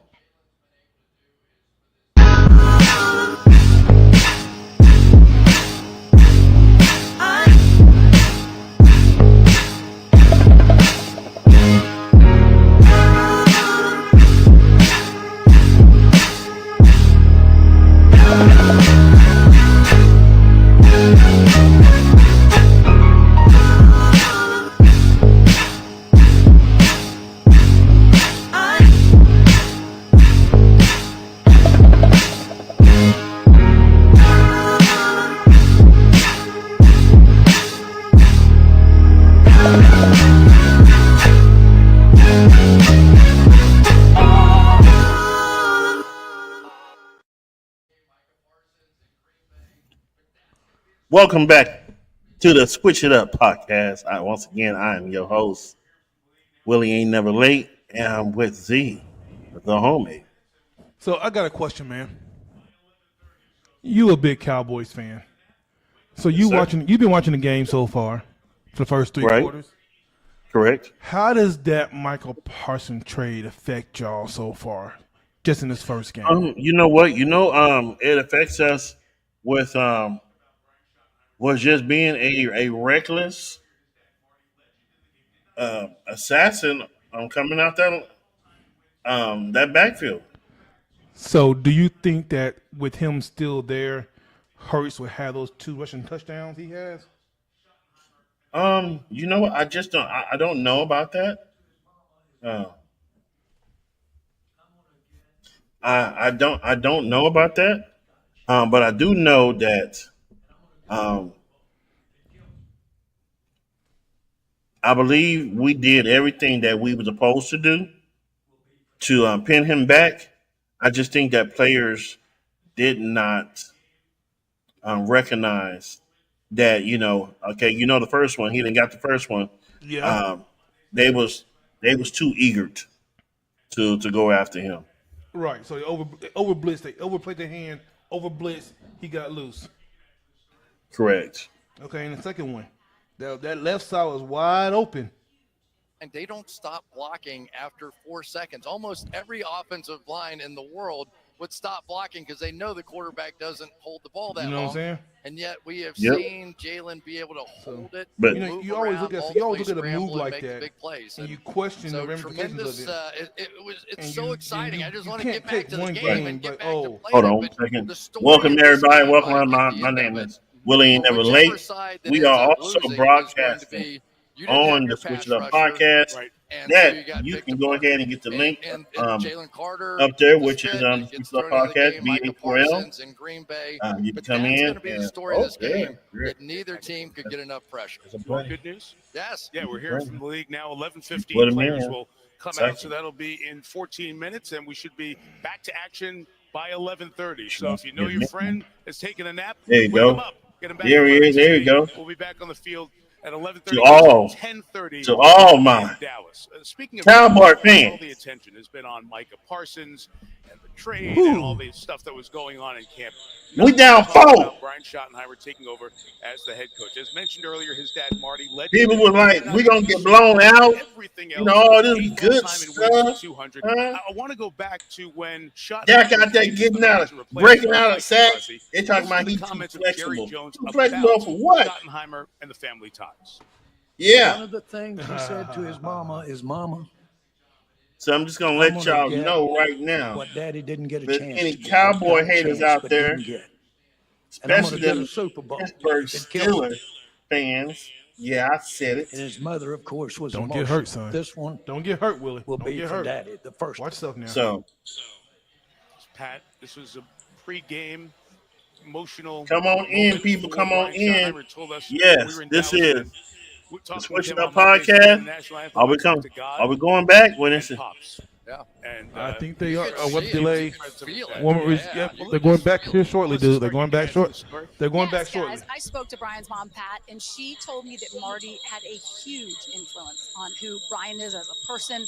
Welcome back to the Switch It Up podcast. Once again, I am your host, Willie Ain't Never Late, and I'm with Z, the homie. So I got a question, man. You a big Cowboys fan. So you've been watching the game so far for the first three quarters? Correct. How does that Michael Parsons trade affect y'all so far, just in this first game? You know what? It affects us with was just being a reckless assassin coming out that backfield. So do you think that with him still there, Hurts will have those 2 rushing touchdowns he has? You know what? I just don't. I don't know about that. I don't know about that. But I do know that. I believe we did everything that we were supposed to do to pin him back. I just think that players did not recognize that, the first one, he didn't got the first one. Yeah. They was too eager to go after him. Right. So they over blitzed. They overplayed their hand, over blitzed. He got loose. Correct. Okay, and the second one, that left side was wide open. And they don't stop blocking after 4 seconds. Almost every offensive line in the world would stop blocking because they know the quarterback doesn't hold the ball that long. You know what I'm saying? And yet we have seen Jalen be able to hold it. But you always look at a move like that, big plays. And you question so the ramifications of it. It's so exciting. I just want to get back to the game and get back to play. Hold on 1 second. Welcome everybody. Welcome. My name is Willie Ain't Never Late. We are also broadcasting on the Switch It Up podcast. That you can go ahead and get the link up there, which is the Switch It Up podcast, VA4L. You can come in. That neither team could get enough pressure. Good news? Yes. Yeah, we're hearing from the league now. 11:15 players will come out, so that'll be in 14 minutes, and we should be back to action by 11:30. So if you know your friend is taking a nap, there you wake go. him up. Get him back. There he is. There you go. We'll be back on the field at 11:30. To all my Dallas. Speaking of Cowboy fans, all the attention has been on Micah Parsons and the trade and all the stuff that was going on in camp. We down 4. Brian Schottenheimer taking over as the head coach. As mentioned earlier, his dad Marty led. People were like, "We gonna get blown out." All this good stuff. I want to go back to when Dak out there getting out, breaking out of sacks. They talking about he's too flexible. Too flexible for what? Schottenheimer and the family ties. Yeah. One of the things he said to his mama is, "Mama." So I'm just gonna let y'all know right now. What Daddy didn't get a But chance. any Cowboy haters out there, especially the the Super Bowl. Pittsburgh Steelers fans, yeah, I said it. And his mother, of course, was Don't emotional. get hurt, son. This one, Don't get hurt, Willie. will Don't be get for hurt. Daddy. The first. Watch stuff now. So Pat, this was a pre-game emotional. come on in, moment people. before Come on Brian in. Schottenheimer told us Yes, we were in this Dallas is and we're the talking Switch with It him Up on Monday, singing the podcast. national anthem, Are we "Welcome coming? to God Are we going back when it's and Pops." Yeah. And I think they are. could What see it. delay? You could feel it. Yep, they're going back here shortly, dude. They're going back short. They're going back Yes, shortly. guys, I spoke to Brian's mom, Pat, and she told me that Marty had a huge influence on who Brian is as a person,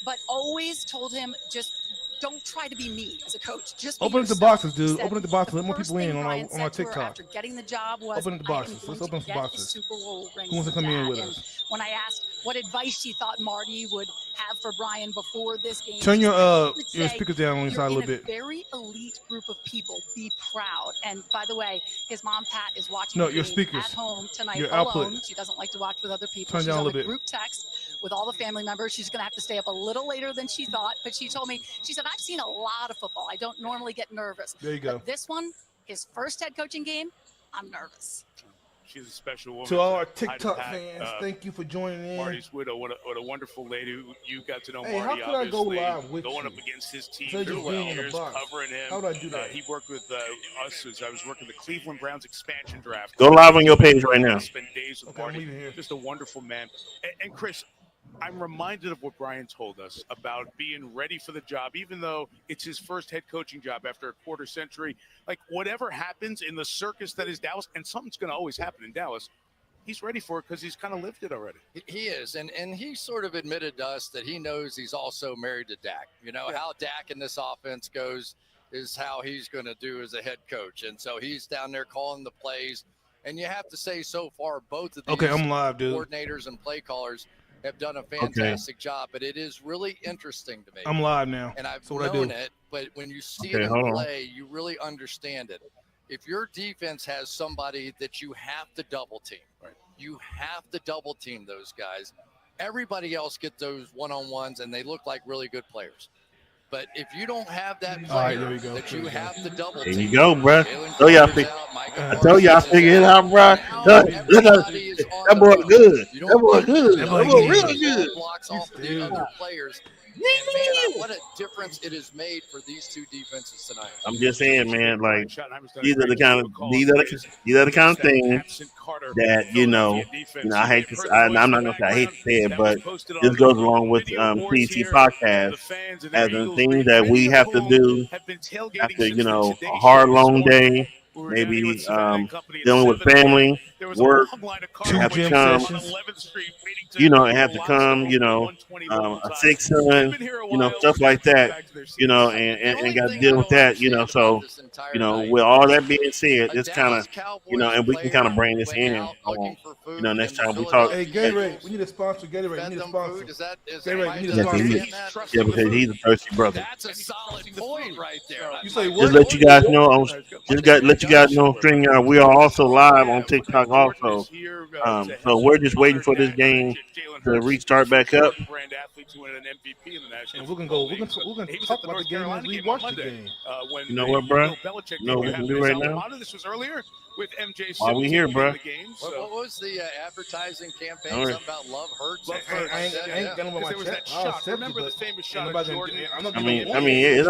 but always told him just don't try to be me as a coach. Just be Open up the yourself. boxes, He dude. said Open up the boxes. Let the more first people in thing on Brian our said to her TikTok. after getting the job was, Open up the "I am boxes. going Let's to open up some get boxes. the Super Bowl ring Who wants to for come in Dad." with And us? when I asked what advice she thought Marty would have for Brian before this game, Turn she your said, "He would your say, speakers down on the you're side a in little bit. very elite group of people. Be proud." And by the way, his mom Pat is watching No, the your game speakers. at home tonight Your alone. output. She doesn't like to watch with other people. Turn She's down a on little a bit. group text with all the family members. She's going to have to stay up a little later than she thought, but she told me, she said, "I've seen a lot of football. I don't normally get nervous. There you go. But this one, his first head coaching game, I'm nervous." She's a special woman. To all our Hi to TikTok Pat, fans, thank you for joining in. Marty's widow, what a wonderful lady who you got to know. Hey, how Marty, could I go obviously, live with going you? up against his team Instead of for just 12 being in the years, box. covering him. How would I do that? He worked with us as I was working the Cleveland Browns expansion draft. Go live on your page right now. Spend days with Okay, I'm Marty. leaving here. Just a wonderful man. And Chris, I'm reminded of what Brian told us about being ready for the job, even though it's his first head coaching job after a quarter century. Like, whatever happens in the circus that is Dallas, and something's going to always happen in Dallas, he's ready for it because he's kind of lived it already. He is, and he sort of admitted to us that he knows he's also married to Dak. You know, how Dak in this offense goes is how he's going to do as a head coach. And so he's down there calling the plays. And you have to say, so far, both of these Okay, I'm live, dude. coordinators and play callers have done a fantastic job. But it is really interesting to me. I'm live now. And I've So what I known do? it, but when you see Okay, it hold in on. play, you really understand it. If your defense has somebody that you have to double team, you have to double team those guys. Everybody else get those one-on-ones, and they look like really good players. But if you don't have that All right, player there we go. that you have to double There team, you go, bro. Jalen Tell y'all, Carter's out, Micah I told y'all, Parsons figure is it out. out, bro. That boy good. That boy good. That boy really good. Blocks off of the other players. And man, what a difference it has made for these two defenses tonight. I'm just saying, man. Like these are the kind of things that I hate to. I'm not gonna say I hate to say it, but this goes along with CT podcast as the things that we have to do after a hard long day. Maybe dealing with family, work, have to come, and have to come, a sick son, stuff like that, and got to deal with that, so, with all that being said, it's kind of, and we can kind of bring this in, next time we talk. Hey, Gatorade, we need a sponsor. Gatorade, we need a sponsor. Gatorade, we need a sponsor. Yeah, because he's a thirsty brother. That's a solid point right there. You say what? Just let you guys know, let you guys know, StreamYard, we are also live on TikTok also. So we're just waiting for this game to restart back up. And we're gonna talk about the game as we watch the game. You know what, bro? You know what we can do right A now? lot of this was earlier with MJ. Why we here, bro? What was the advertising campaign? All right. Something about love hurts. I ain't got nobody There was that shot. Remember the famous shot of Jordan? I mean, it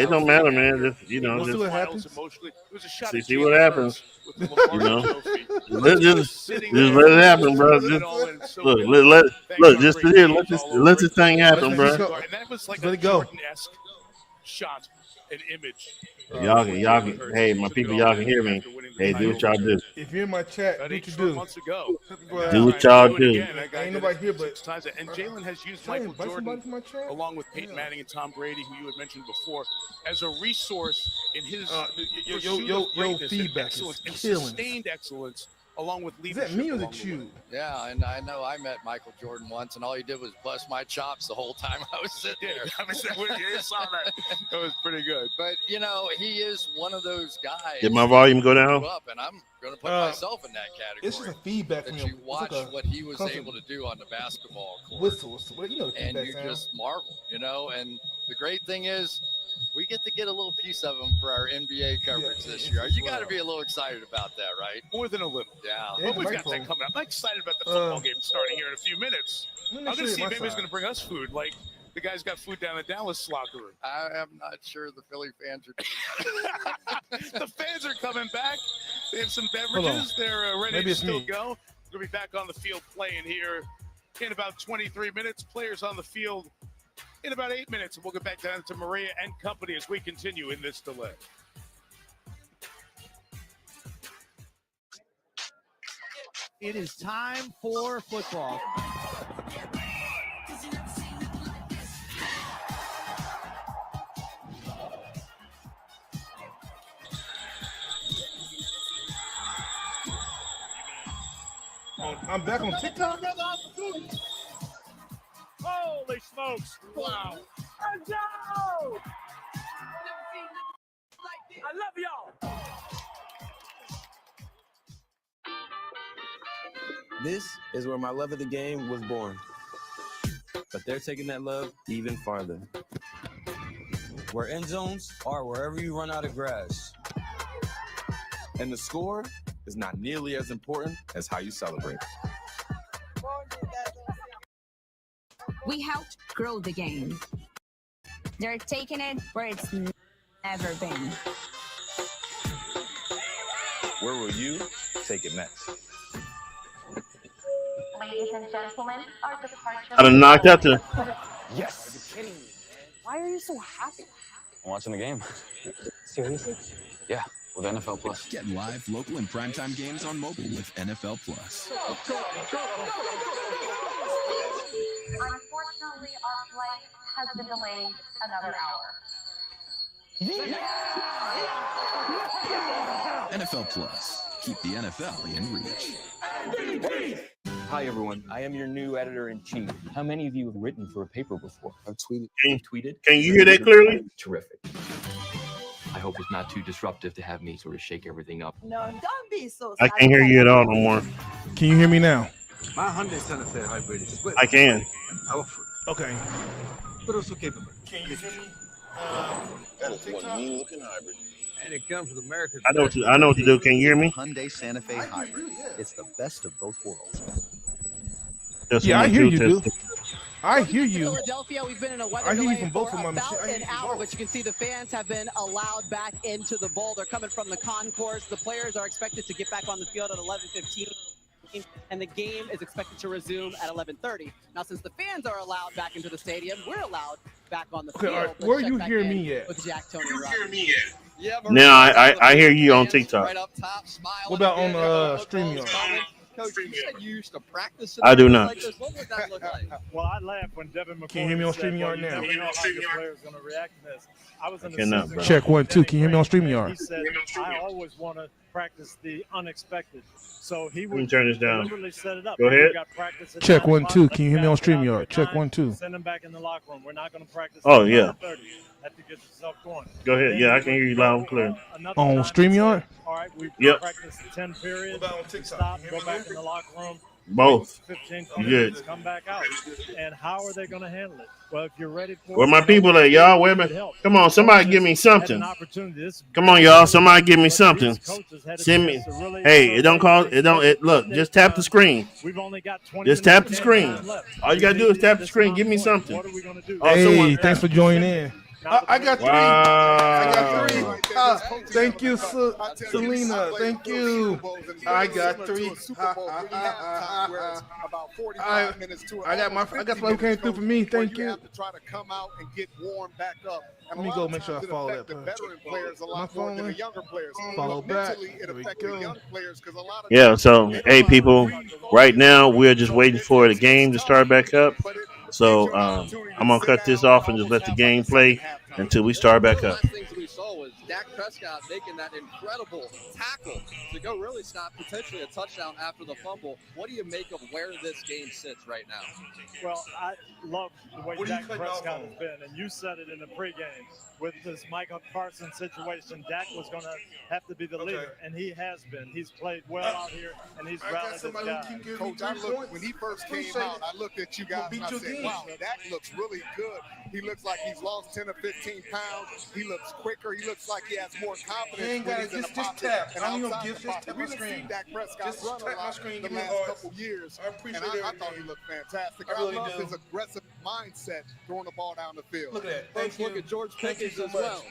don't matter, man. Just We'll see what happens. It was a shot. see what happens. Just let it happen, bro. Just look, just here, let this thing happen, bro. And that was like Let a it go. Jordan-esque shot, an image. Y'all can, hey, my people, y'all can hear me. Hey, do what y'all do. If you're in my chat, do what you do. Months ago. Do what y'all do. Ain't nobody here, but and Jalen has used Can I Michael invite somebody Jordan to my chat? along with Peyton Manning and Tom Brady, who you had mentioned before, as a resource in his pursuit of greatness and feedback excellence is and killing. sustained excellence, along with Is leadership. that me or is along it the way. you? Yeah, and I know I met Michael Jordan once, and all he did was bust my chops the whole time I was sitting there. You saw that. That was pretty good. But he is one of those guys. Did my volume go down? Grew up, and I'm going to put myself in that category. It's just a feedback from that your. you watch what he was able to do on the basketball court. Whistles, the and feedback you sound. just marvel, And the great thing is, we get to get a little piece of them for our NBA coverage this year. You got to be a little excited about that, right? More than a little. Yeah. But we've got that coming up. I'm excited about the football game starting here in a few minutes. Let I'm me going show to you see my if anybody's side. going to bring us food. Like the guys got food down at Dallas locker room. I am not sure the Philly fans are. The fans are coming back. They have some Hold on. beverages. They're ready Maybe to it's still me. go. We'll be back on the field playing here in about 23 minutes. Players on the field in about 8 minutes. And we'll get back down to Maria and company as we continue in this delay. It is time for football. I'm back on TikTok. Holy smokes. Wow. Let's go! I love y'all. This is where my love of the game was born. But they're taking that love even farther. Where end zones are wherever you run out of grass. And the score is not nearly as important as how you celebrate. We helped grow the game. They're taking it where it's never been. Where will you take it next? Ladies and gentlemen, our departure. I done knocked out the. Yes. Are you kidding me? Why are you so happy? I'm watching the game. Seriously? Yeah, with NFL Plus. Get live, local, and primetime games on mobile with NFL Plus. Unfortunately, our flight has been delayed another hour. NFL Plus. Keep the NFL in reach. Hi, everyone. I am your new editor-in-chief. How many of you have written for a paper before? I've tweeted. Can you hear that clearly? Terrific. I hope it's not too disruptive to have me sort of shake everything up. No, don't be so I can't hear you at all no more. Can you hear me now? My Hyundai Santa Fe hybrid is split. I can. Powerful. Okay. But also capable. Can you hear me? That's one mean looking hybrid. And it comes with America's. I know what to do. Can you hear me? Hyundai Santa Fe hybrid. It's the best of both worlds. Yeah, I hear you, dude. I hear you. Philadelphia, we've been in a weather I hear you delay from both for of them. about an hour, but you can see the fans have been allowed back into the bowl. They're coming from the concourse. The players are expected to get back on the field at 11:15, and the game is expected to resume at 11:30. Now, since the fans are allowed back into the stadium, we're allowed back on the field. Okay, all right. Let's Where check you back hear in me at? with Jack Tony Rob. Yeah, Now I hear you on TikTok. Right up top, smiling What about on again. StreamYard? Coach, you said you used to practice. I do not. Like this. What would that look like? Well, I laughed when Devin McCoy Can you hear me on said, StreamYard now? You never know how the player's going to react to this. I was in the cannot, season bro. Check 1, 2. Can you hear me on He StreamYard? said, I always want to practice the unexpected. So he Let me would turn this down. deliberately set it up. Go ahead. We got practice at Check 9 1, o'clock. 2. Can you hear me on Let's get out there StreamYard? at Check 9, 1, 2. Send them back in the locker room. We're not going to practice. Oh, until yeah. 9:30. Have to get yourself going. Go ahead. Then Yeah, I we can go hear you loud and clear. another On time StreamYard? and say, all right, we Yep. practiced 10 periods. We stop, go back in the locker room. Both. 15 You minutes, good. come back out. And how are they going to handle it? Well, if you're ready for Where it, my people at, y'all? Where my? Come on, somebody give me something. Come on, y'all. Somebody give me something. Send me. Hey, it don't cost. It don't. It look. Just tap the screen. We've only got 20 Just tap the screen. All you gotta do is tap the screen. Give me something. Hey, thanks for joining in. I got 3. Wow. I got 3. Thank you, Selena. Thank you. I got 3. I got somebody who came through for me. Thank you. Try to come out and get warm back up. And Let me go make sure I follow that. the veteran players a lot more than the younger players. Follow back. Mentally, it There we affected go. young players because a lot of Yeah. So, hey, people. Right now, we're just waiting for the game to start back up. So, I'm gonna cut this off and just let the game play until we start back up. Last things we saw was Dak Prescott making that incredible tackle to go really stop potentially a touchdown after the fumble. What do you make of where this game sits right now? Well, I love the way Dak Prescott has been, and you said it in the pregame. With this Michael Parsons situation, Dak was going to have to be the leader, and he has been. He's played well out here, and he's rallied his guys. Coach, when he first came out, I looked at you guys and I said, wow, Dak looks really good. He looks like he's lost 10 or 15 pounds. He looks quicker. He looks like he has more confidence. ain't when gotta he's in the just pocket tap. and I ain't gonna outside give- the just pocket. tap We my didn't see screen. Dak Prescott Just run a tap my lot screen. the Give me last hearts. couple years. I appreciate and I everything. thought he looked fantastic. I really love do. his aggressive mindset throwing the ball down the field. Look at that. Let's look at George Pickens as well.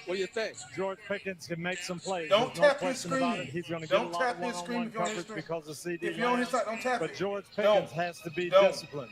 What do you think? George Pickens can make some plays. Don't There's no tap his question about screen. it. He's going to Don't get a lot tap of his screen one-on-one if you're on his coverage screen. because of CD If you're on his Lamb. side, don't tap But it. George Don't. Pickens has to be Don't. disciplined.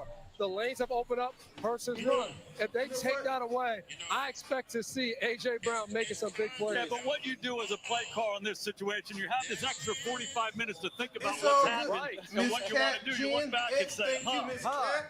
are. The lanes have opened up. Person's run. If they take that away, I expect to see A.J. Brown making some big plays. Yeah, but what you do as a play caller in this situation, you have this extra 45 minutes to think about what's happening and what you want to do. You look back and say,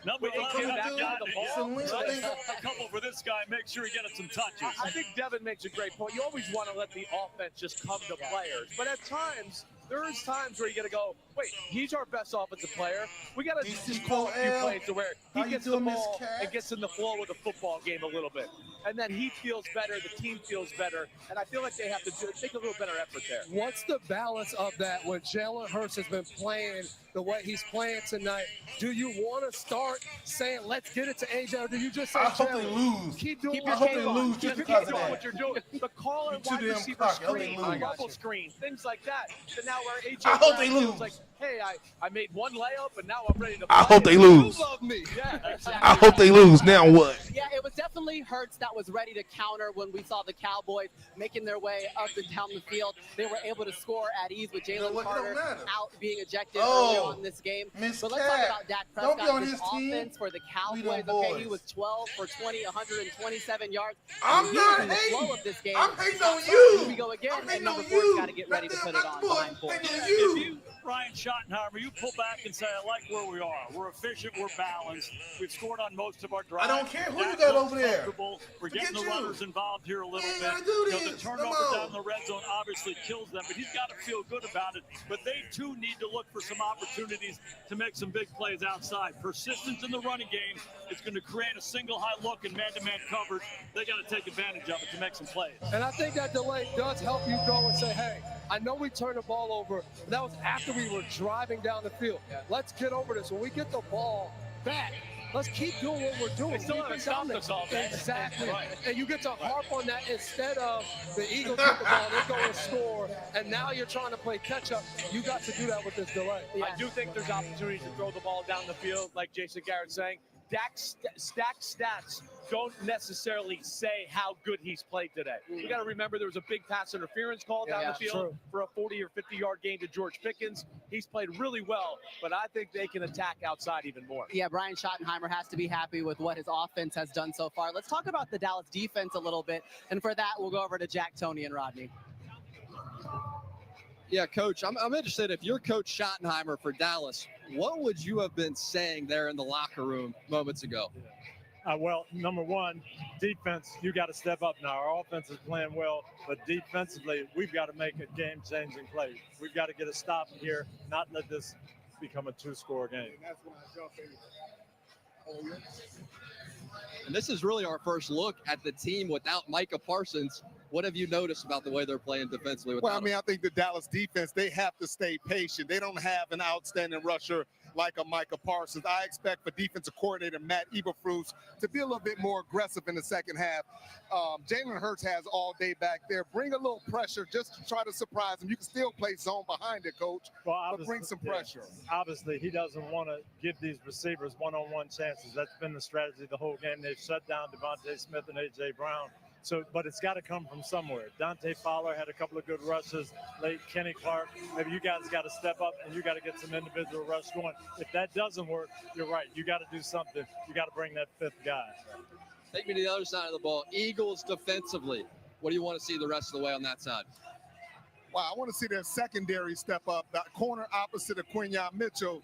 number 11, got a couple for this guy. Make sure he gets some touches. I think Devin makes a great point. You always want to let the offense just come to players. But at times, there's times where you got to go, wait, he's our best offensive player. We got to just call a few plays to where he gets the ball and gets in the flow of the football game a little bit. And then he feels better, the team feels better, and I feel like they have to take a little better effort there. What's the balance of that when Jalen Hurts has been playing the way he's playing tonight? Do you want to start saying, let's get it to AJ, or do you just say, I hope they lose. Keep doing I hope they lose just because of what you're doing. The caller wide receiver screen, bubble screen, things like that. So now where AJ I hope they Brown lose. feels like, hey, I made one layup, and now I'm ready to play. I hope they lose. You love me. Yeah, exactly. I hope they lose. Now what? Yeah, it was definitely Hurts that was ready to counter when we saw the Cowboys making their way up and down the field. They were able to score at ease with Jalen Carter out being ejected early on in this game. But let's talk about Dak Prescott, his offense for the Cowboys. Okay, he was 12 for 20, 127 yards. I'm not hating. hating. Of this game. I'm hating on you. Here we go again, and number 4's got to get ready to put it on behind 4. If you, Ryan Schottenheimer, you pull back and say, I like where we are. We're efficient. We're balanced. We've scored on most of our drives. I don't care who you got over there. We're getting the runners involved here a little bit. The turnover down in the red zone obviously kills them, but he's got to feel good about it. But they, too, need to look for some opportunities to make some big plays outside. Persistence in the running game is going to create a single high look and man-to-man coverage. They got to take advantage of it to make some plays. And I think that delay does help you go and say, hey, I know we turned the ball over, but that was after we were driving down the field. Let's get over this. When we get the ball back, let's keep doing what we're doing. They still haven't stopped us all day. Exactly. Right. And you get to harp on that instead of the Eagles get the ball, they go and score, and now you're trying to play catch-up. You got to do that with this delay. I do think there's opportunities to throw the ball down the field, like Jason Garrett's saying. Dak's stacked stats don't necessarily say how good he's played today. You got to remember there was a big pass interference call down the field for a 40 or 50-yard gain to George Pickens. He's played really well, but I think they can attack outside even more. Yeah, Brian Schottenheimer has to be happy with what his offense has done so far. Let's talk about the Dallas defense a little bit, and for that, we'll go over to Jack, Tony, and Rodney. Yeah, Coach, I'm interested. If you're Coach Schottenheimer for Dallas, what would you have been saying there in the locker room moments ago? Well, number one, defense, you got to step up now. Our offense is playing well, but defensively, we've got to make a game-changing play. We've got to get a stop here, not let this become a two-score game. And this is really our first look at the team without Micah Parsons. What have you noticed about the way they're playing defensively? Well, I mean, I think the Dallas defense, they have to stay patient. They don't have an outstanding rusher like a Micah Parsons. I expect for defensive coordinator Matt Eberflus to be a little bit more aggressive in the second half. Jalen Hurts has all day back there. Bring a little pressure just to try to surprise him. You can still play zone behind it, Coach, but bring some pressure. Obviously, he doesn't want to give these receivers one-on-one chances. That's been the strategy the whole game. They've shut down Devontae Smith and A.J. Brown. So, but it's got to come from somewhere. Dante Fowler had a couple of good rushes late. Kenny Clark, maybe you guys got to step up and you got to get some individual rush going. If that doesn't work, you're right. You got to do something. You got to bring that fifth guy. Take me to the other side of the ball. Eagles defensively. What do you want to see the rest of the way on that side? Wow, I want to see their secondary step up. The corner opposite of Quinyon Mitchell,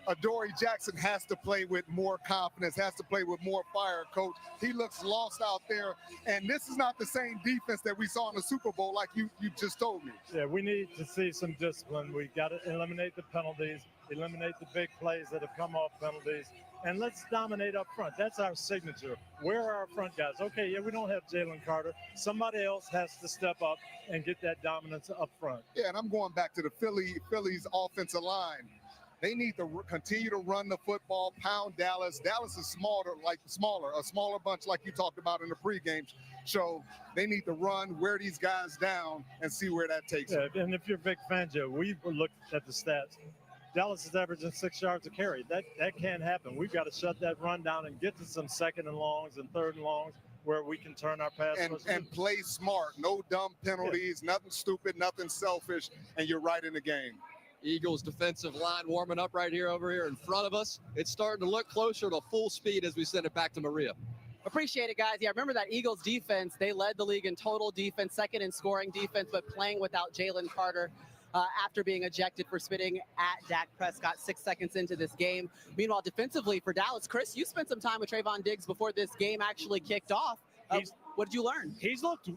Adoree Jackson has to play with more confidence, has to play with more fire, Coach. He looks lost out there, and this is not the same defense that we saw in the Super Bowl like you just told me. Yeah, we need to see some discipline. We got to eliminate the penalties, eliminate the big plays that have come off penalties, and let's dominate up front. That's our signature. Where are our front guys? Okay, yeah, we don't have Jalen Carter. Somebody else has to step up and get that dominance up front. Yeah, and I'm going back to the Phillies offensive line. They need to continue to run the football, pound Dallas. Dallas is a smaller bunch like you talked about in the pregame show. They need to run, wear these guys down, and see where that takes them. And if you're Vic Fangio, we've looked at the stats. Dallas is averaging 6 yards a carry. That can't happen. We've got to shut that run down and get to some second and longs and third and longs where we can turn our pass and play smart. No dumb penalties, nothing stupid, nothing selfish, and you're right in the game. Eagles defensive line warming up right here over here in front of us. It's starting to look closer to full speed as we send it back to Maria. Appreciate it, guys. Yeah, remember that Eagles defense. They led the league in total defense, second in scoring defense, but playing without Jalen Carter after being ejected for spitting at Dak Prescott 6 seconds into this game. Meanwhile, defensively for Dallas, Chris, you spent some time with Trayvon Diggs before this game actually kicked off. What did you learn? He's looked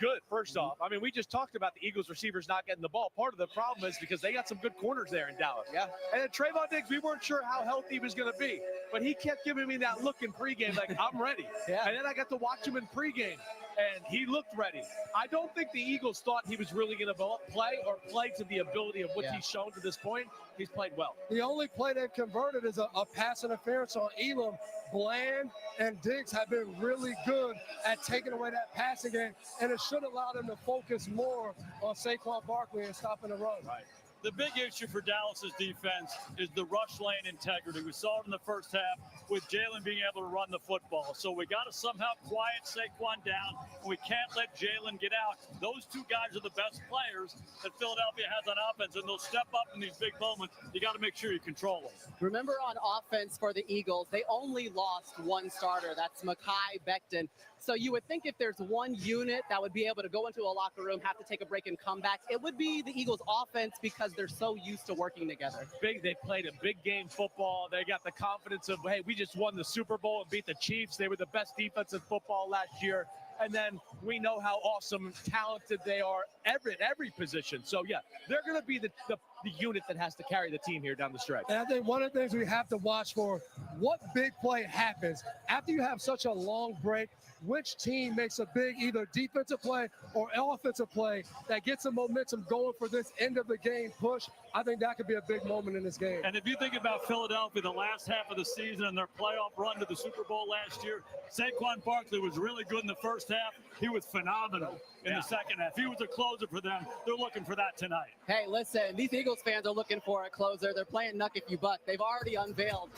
good, first off. I mean, we just talked about the Eagles receivers not getting the ball. Part of the problem is because they got some good corners there in Dallas. Yeah. And then Trayvon Diggs, we weren't sure how healthy he was going to be, but he kept giving me that look in pregame like, I'm ready. Yeah. And then I got to watch him in pregame, and he looked ready. I don't think the Eagles thought he was really going to play to the ability of what he's shown to this point. He's played well. The only play they've converted is a pass interference on Elam. Bland and Diggs have been really good at taking away that passing game, and it should allow them to focus more on Saquon Barkley and stopping the run. Right. The big issue for Dallas's defense is the rush lane integrity. We saw it in the first half with Jalen being able to run the football. So we got to somehow quiet Saquon down, and we can't let Jalen get out. Those two guys are the best players that Philadelphia has on offense, and they'll step up in these big moments. You got to make sure you control them. Remember, on offense for the Eagles, they only lost one starter. That's Mekhi Becton. So you would think if there's one unit that would be able to go into a locker room, have to take a break and come back, it would be the Eagles offense because they're so used to working together. They played a big game football. They got the confidence of, hey, we just won the Super Bowl and beat the Chiefs. They were the best defense in football last year. And then we know how awesome, talented they are at every position. So, yeah, they're going to be the unit that has to carry the team here down the stretch. And I think one of the things we have to watch for, what big play happens after you have such a long break, which team makes a big either defensive play or offensive play that gets some momentum going for this end of the game push. I think that could be a big moment in this game. And if you think about Philadelphia, the last half of the season and their playoff run to the Super Bowl last year, Saquon Barkley was really good in the first half. He was phenomenal in the second half. He was a closer for them. They're looking for that tonight. Hey, listen, these Eagles fans are looking for a closer. They're playing Knuck If You Buck. They've already unveiled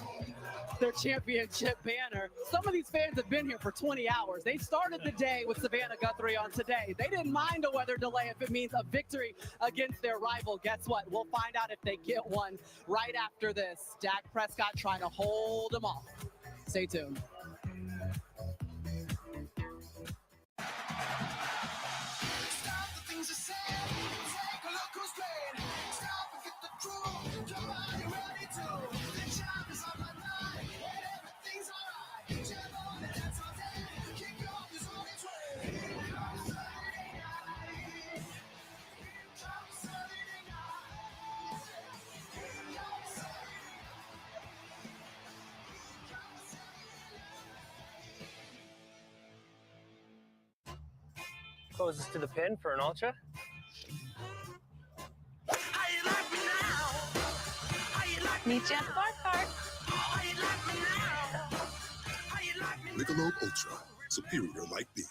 their championship banner. Some of these fans have been here for 20 hours. They started the day with Savannah Guthrie on Today. They didn't mind a weather delay if it means a victory against their rival. Guess what? We'll find out if they get one right after this. Dak Prescott trying to hold them off. Stay tuned. Closest to the pin for an ultra. Meet you at the bar cart. Michelob Ultra, superior light beer.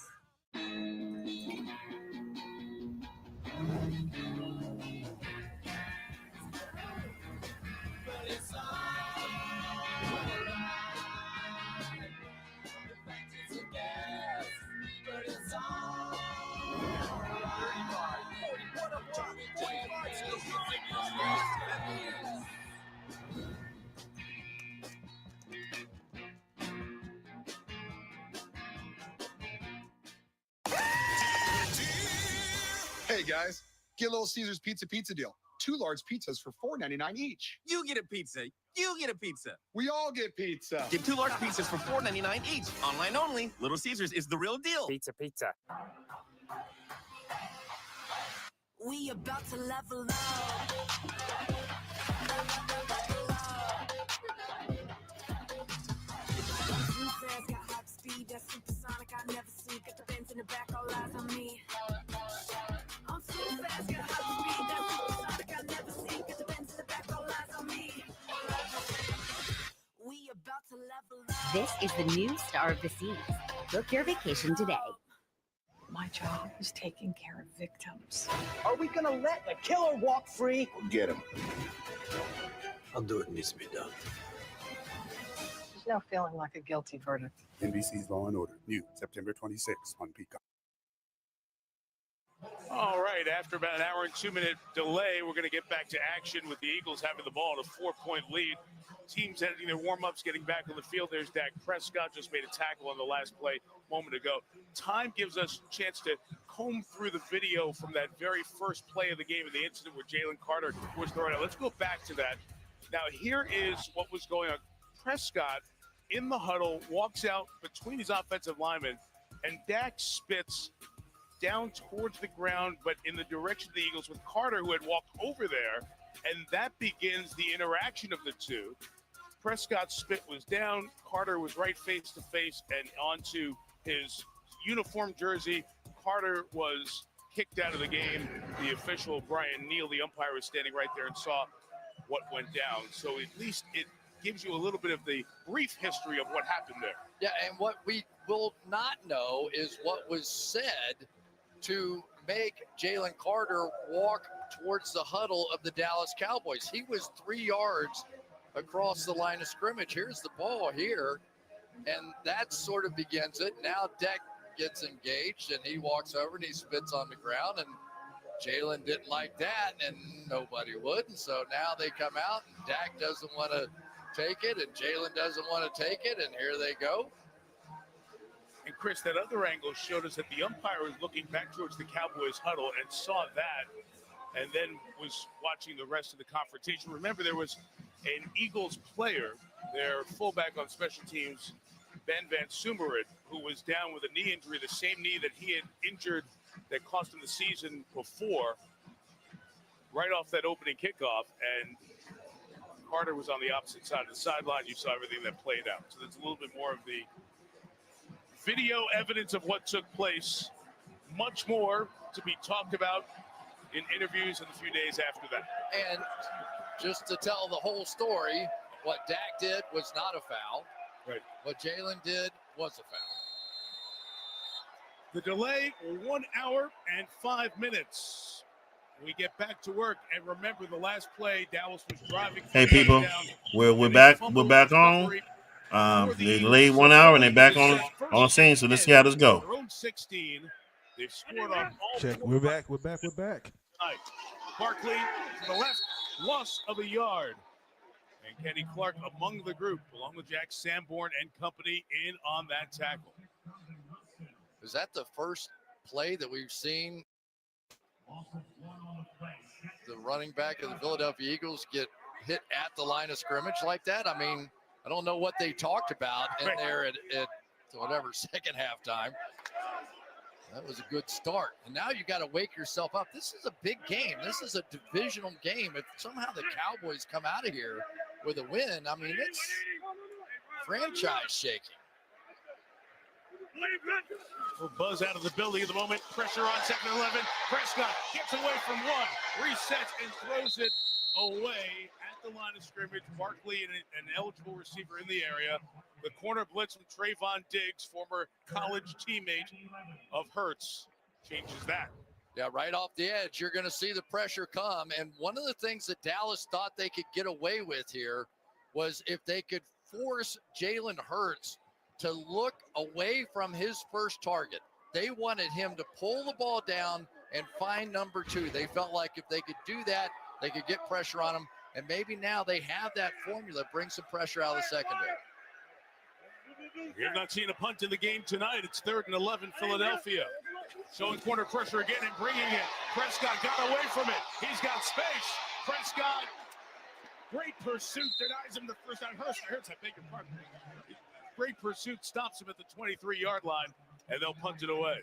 Hey guys, get Little Caesars pizza deal. 2 large pizzas for $4.99 each. You get a pizza. You get a pizza. We all get pizza. Get 2 large pizzas for $4.99 each. Online only. Little Caesars is the real deal. Pizza. We about to level up. Got hot speed, that's supersonic. I never see. Got the Benz in the back, all eyes on me. I'm so fast, got hot speed, that's supersonic. I never see. Got the Benz in the back, all eyes on me. We about to level up. This is the new star of the seas. Book your vacation today. My job is taking care of victims. Are we gonna let the killer walk free? Get him. I'll do what needs to be done. There's no feeling like a guilty verdict. NBC's Law and Order, new September 26th on Peacock. All right, after about an hour and 2-minute delay, we're going to get back to action with the Eagles having the ball at a 4-point lead. Teams ending their warm-ups, getting back on the field. There's Dak Prescott, just made a tackle on the last play a moment ago. Time gives us a chance to comb through the video from that very first play of the game and the incident where Jalen Carter was thrown out. Let's go back to that. Now, here is what was going on. Prescott, in the huddle, walks out between his offensive linemen, and Dak spits down towards the ground, but in the direction of the Eagles with Carter, who had walked over there, and that begins the interaction of the two. Prescott's spit was down. Carter was right face to face and onto his uniform jersey. Carter was kicked out of the game. The official, Brian Neal, the umpire, was standing right there and saw what went down. So at least it gives you a little bit of the brief history of what happened there. Yeah, and what we will not know is what was said to make Jalen Carter walk towards the huddle of the Dallas Cowboys. He was 3 yards across the line of scrimmage. Here's the ball here, and that sort of begins it. Now Dak gets engaged, and he walks over and he spits on the ground, and Jalen didn't like that, and nobody would. And so now they come out, and Dak doesn't want to take it, and Jalen doesn't want to take it, and here they go. And Chris, that other angle showed us that the umpire was looking back towards the Cowboys huddle and saw that, and then was watching the rest of the confrontation. Remember, there was an Eagles player, their fullback on special teams, Ben Van Sumeren, who was down with a knee injury, the same knee that he had injured that cost him the season before, right off that opening kickoff. And Carter was on the opposite side of the sideline. You saw everything that played out. So there's a little bit more of the video evidence of what took place. Much more to be talked about in interviews in the few days after that. And just to tell the whole story, what Dak did was not a foul. Right. What Jalen did was a foul. The delay, 1 hour and 5 minutes. We get back to work, and remember the last play, Dallas was driving. Hey people, we're back on. They delayed 1 hour and they're back on the scene. So let's see how this go. Their own 16. They've scored on all Check. We're back. Tonight. Barkley to the left, loss of a yard. And Kenny Clark among the group, along with Jack Sanborn and company, in on that tackle. Is that the first play that we've seen the running back of the Philadelphia Eagles get hit at the line of scrimmage like that? I mean, I don't know what they talked about in there at whatever second halftime. That was a good start. And now you got to wake yourself up. This is a big game. This is a divisional game. If somehow the Cowboys come out of here with a win, I mean, it's franchise shaking. We'll buzz out of the building at the moment. Pressure on 2nd and 11. Prescott gets away from one, resets and throws it away at the line of scrimmage. Barkley, an eligible receiver in the area. The corner blitz from Trayvon Diggs, former college teammate of Hurts, changes that. Yeah, right off the edge, you're going to see the pressure come. And one of the things that Dallas thought they could get away with here was if they could force Jalen Hurts to look away from his first target. They wanted him to pull the ball down and find number 2. They felt like if they could do that, they could get pressure on him. And maybe now they have that formula, bring some pressure out of the secondary. We have not seen a punt in the game tonight. It's 3rd and 11, Philadelphia. Showing corner pressure again and bringing it. Prescott got away from it. He's got space. Prescott, great pursuit, denies him the first time. Hurts, I beg your pardon. Great pursuit stops him at the 23-yard line, and they'll punt it away.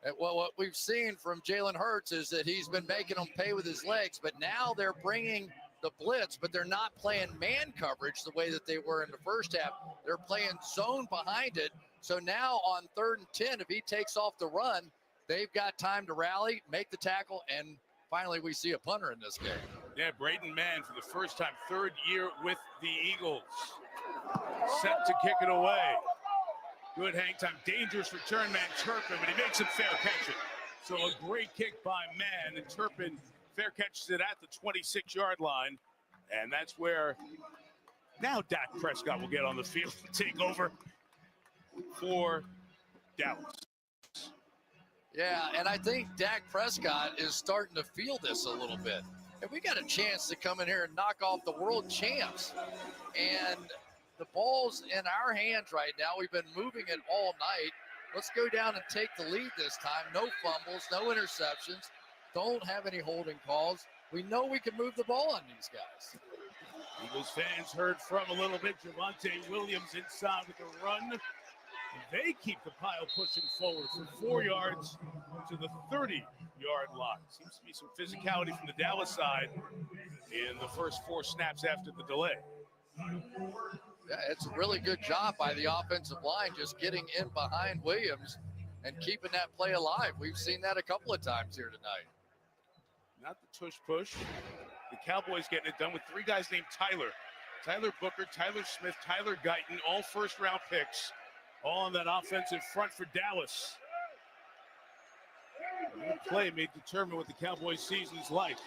And well, what we've seen from Jalen Hurts is that he's been making them pay with his legs, but now they're bringing the blitz, but they're not playing man coverage the way that they were in the first half. They're playing zone behind it. So now on 3rd and 10, if he takes off the run, they've got time to rally, make the tackle, and finally we see a punter in this game. Yeah, Braden Mann for the first time, 3rd year with the Eagles. Set to kick it away. Good hang time. Dangerous return man, Turpin, but he makes it fair catch it. So a great kick by Mann, and Turpin fair catches it at the 26-yard line. And that's where now Dak Prescott will get on the field and take over for Dallas. Yeah, and I think Dak Prescott is starting to feel this a little bit. And we got a chance to come in here and knock off the world champs. And the ball's in our hands right now. We've been moving it all night. Let's go down and take the lead this time. No fumbles, no interceptions. Don't have any holding calls. We know we can move the ball on these guys. Eagles fans heard from a little bit. Javonte Williams inside with the run. They keep the pile pushing forward for 4 yards to the 30-yard line. Seems to be some physicality from the Dallas side in the first 4 snaps after the delay. Yeah, it's a really good job by the offensive line just getting in behind Williams and keeping that play alive. We've seen that a couple of times here tonight. Not the tush push. The Cowboys getting it done with 3 guys named Tyler. Tyler Booker, Tyler Smith, Tyler Guyton, all first-round picks. All on that offensive front for Dallas. The play may determine what the Cowboys season's like.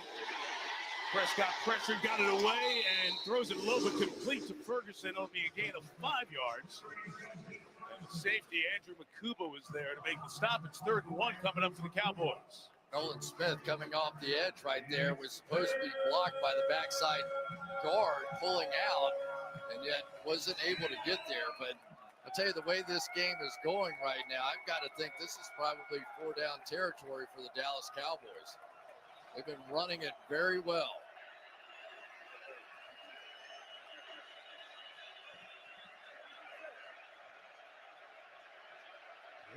Prescott pressure, got it away, and throws it low but complete to Ferguson. It'll be a gain of 5 yards. And the safety, Andrew Makuba, was there to make the stop. It's 3rd and 1 coming up for the Cowboys. Nolan Smith coming off the edge right there was supposed to be blocked by the backside guard pulling out, and yet wasn't able to get there. But I'll tell you, the way this game is going right now, I've got to think this is probably 4-down territory for the Dallas Cowboys. They've been running it very well.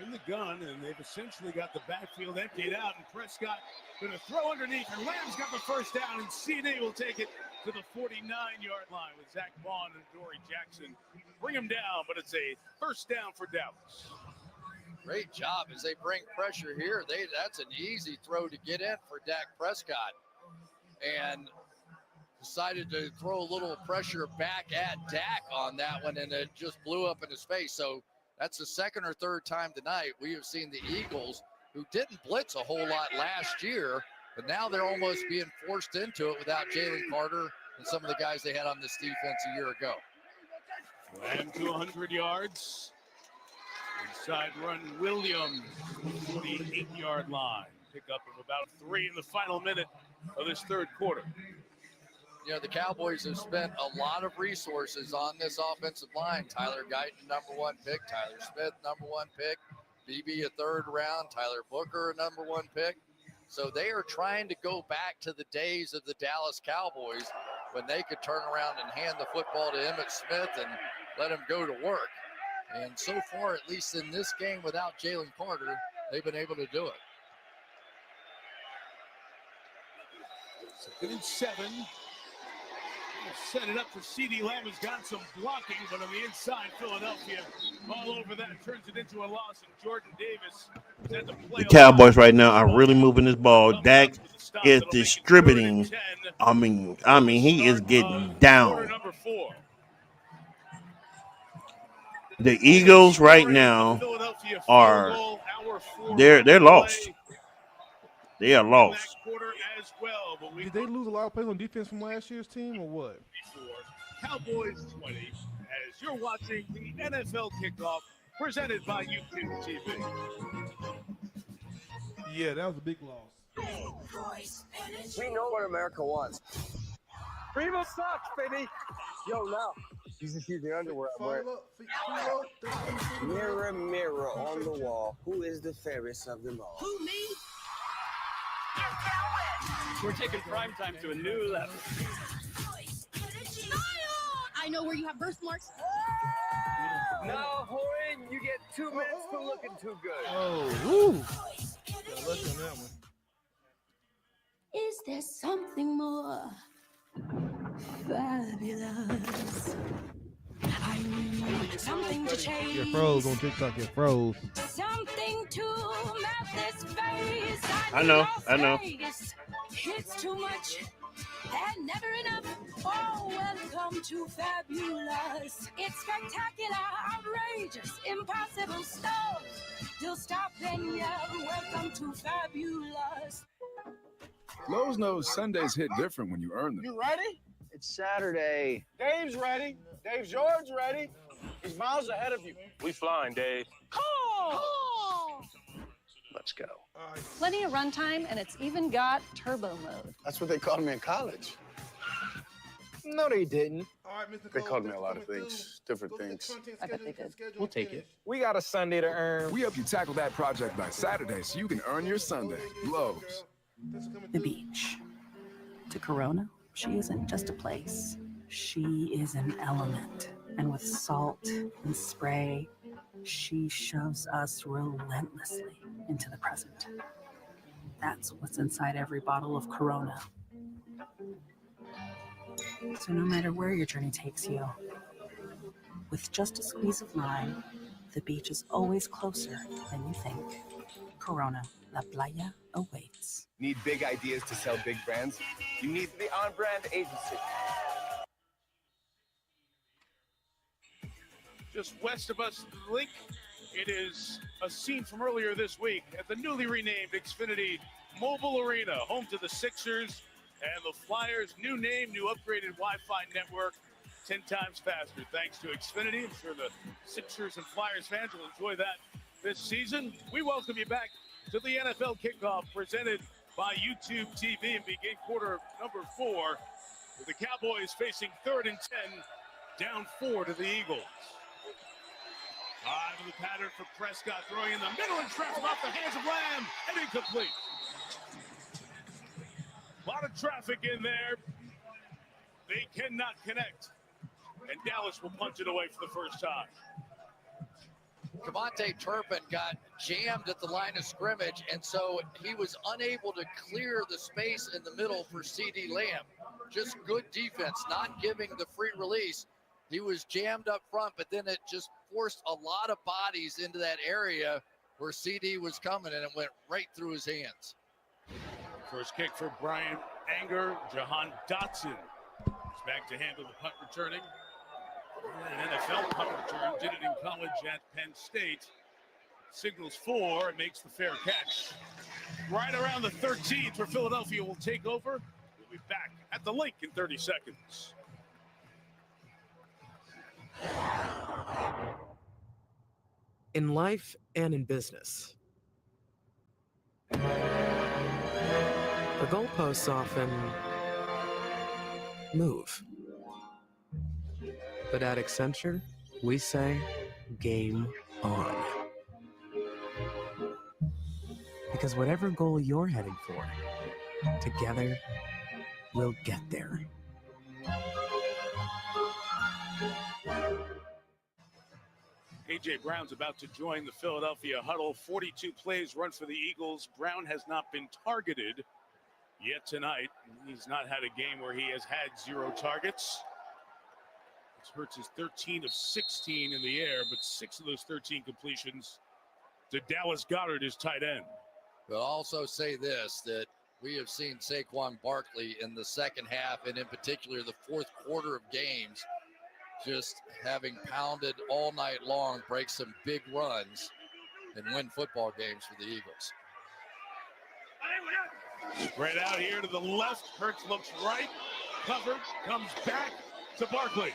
In the gun, and they've essentially got the backfield emptied out, and Prescott going to throw underneath, and Lamb's got the first down, and CD will take it to the 49-yard line with Zach Vaughn and Dory Jackson. Bring him down, but it's a first down for Dallas. Great job as they bring pressure here. That's an easy throw to get in for Dak Prescott. And decided to throw a little pressure back at Dak on that one, and it just blew up in his face. So that's the 2nd or 3rd time tonight we have seen the Eagles, who didn't blitz a whole lot last year, but now they're almost being forced into it without Jalen Carter and some of the guys they had on this defense a year ago. Lamb to 100 yards. Inside run, Williams, 48-yard line. Pickup of about 3 in the final minute of this 3rd quarter. You know, the Cowboys have spent a lot of resources on this offensive line. Tyler Guyton, number 1 pick. Tyler Smith, number 1 pick. BB, a 3rd round. Tyler Booker, a number 1 pick. So they are trying to go back to the days of the Dallas Cowboys when they could turn around and hand the football to Emmitt Smith and let him go to work. And so far, at least in this game without Jalen Carter, they've been able to do it. 2nd and 7. Set it up for CeeDee Lamb, has got some blocking, but on the inside, Philadelphia all over that, turns it into a loss, and Jordan Davis had to play. The Cowboys right now are really moving this ball. Dak is distributing. I mean, he is getting down. The Eagles right now are they're lost. They are lost. Did they lose a lot of players on defense from last year's team or what? Cowboys 20, as you're watching the NFL kickoff presented by YouTube TV. Yeah, that was a big loss. We know what America wants. Primo sucks, baby. Yo, now. These are the underwear I'm wearing. Mirror, mirror on the wall, who is the fairest of them all? Who, me? We're taking prime time to a new level. I know where you have birthmarks. Now, Horan, you get 2 minutes for looking too good. Oh, woo. Got lucky on that one. Is there something more fabulous? I need something to change. Get froze on TikTok. Get froze. Something to melt this face. I know. It's too much and never enough. Oh, welcome to fabulous. It's spectacular, outrageous, impossible stuff. You'll stop and yell, welcome to fabulous. Lowe's knows Sundays hit different when you earn them. You ready? It's Saturday. Dave's ready. Dave George ready. He's miles ahead of you. We flying, Dave. Call! Let's go. Plenty of runtime, and it's even got turbo mode. That's what they called me in college. No, they didn't. They called me a lot of things, different things. I bet they did. We'll take it. We got a Sunday to earn. We help you tackle that project by Saturday so you can earn your Sunday. Lowe's. The beach. To Corona, she isn't just a place. She is an element. And with salt and spray, she shoves us relentlessly into the present. That's what's inside every bottle of Corona. So no matter where your journey takes you, with just a squeeze of lime, the beach is always closer than you think. Corona, La Playa awaits. Need big ideas to sell big brands? You need the On Brand Agency. Just west of us, the link, it is a scene from earlier this week at the newly renamed Xfinity Mobile Arena, home to the Sixers and the Flyers. New name, new upgraded Wi-Fi network, 10 times faster thanks to Xfinity. I'm sure the Sixers and Flyers fans will enjoy that this season. We welcome you back to the NFL kickoff presented by YouTube TV and begin quarter number 4 with the Cowboys facing 3rd and 10, down 4 to the Eagles. Eye to the pattern for Prescott, throwing in the middle and trapped off the hands of Lamb and incomplete. A lot of traffic in there. They cannot connect. And Dallas will punch it away for the first time. Kevontae Turpin got jammed at the line of scrimmage, and so he was unable to clear the space in the middle for CeeDee Lamb. Just good defense, not giving the free release. He was jammed up front, but then it just forced a lot of bodies into that area where CD was coming, and it went right through his hands. First kick for Brian Anger. Jahan Dotson is back to handle the punt returning. An NFL punt return, did it in college at Penn State. Signals 4 and makes the fair catch. Right around the 13th where Philadelphia will take over. We'll be back at the link in 30 seconds. In life and in business, the goalposts often move. But at Accenture, we say, game on. Because whatever goal you're heading for, together, we'll get there. A.J. Brown's about to join the Philadelphia huddle. 42 plays run for the Eagles. Brown has not been targeted yet tonight. He's not had a game where he has had 0 targets. Hurts is 13 of 16 in the air, but 6 of those 13 completions to Dallas Goedert, his tight end. But I'll also say this, that we have seen Saquon Barkley in the second half, and in particular the fourth quarter of games, just having pounded all night long, break some big runs and win football games for the Eagles. Spread out here to the left. Hurts looks right, covered, comes back to Barkley.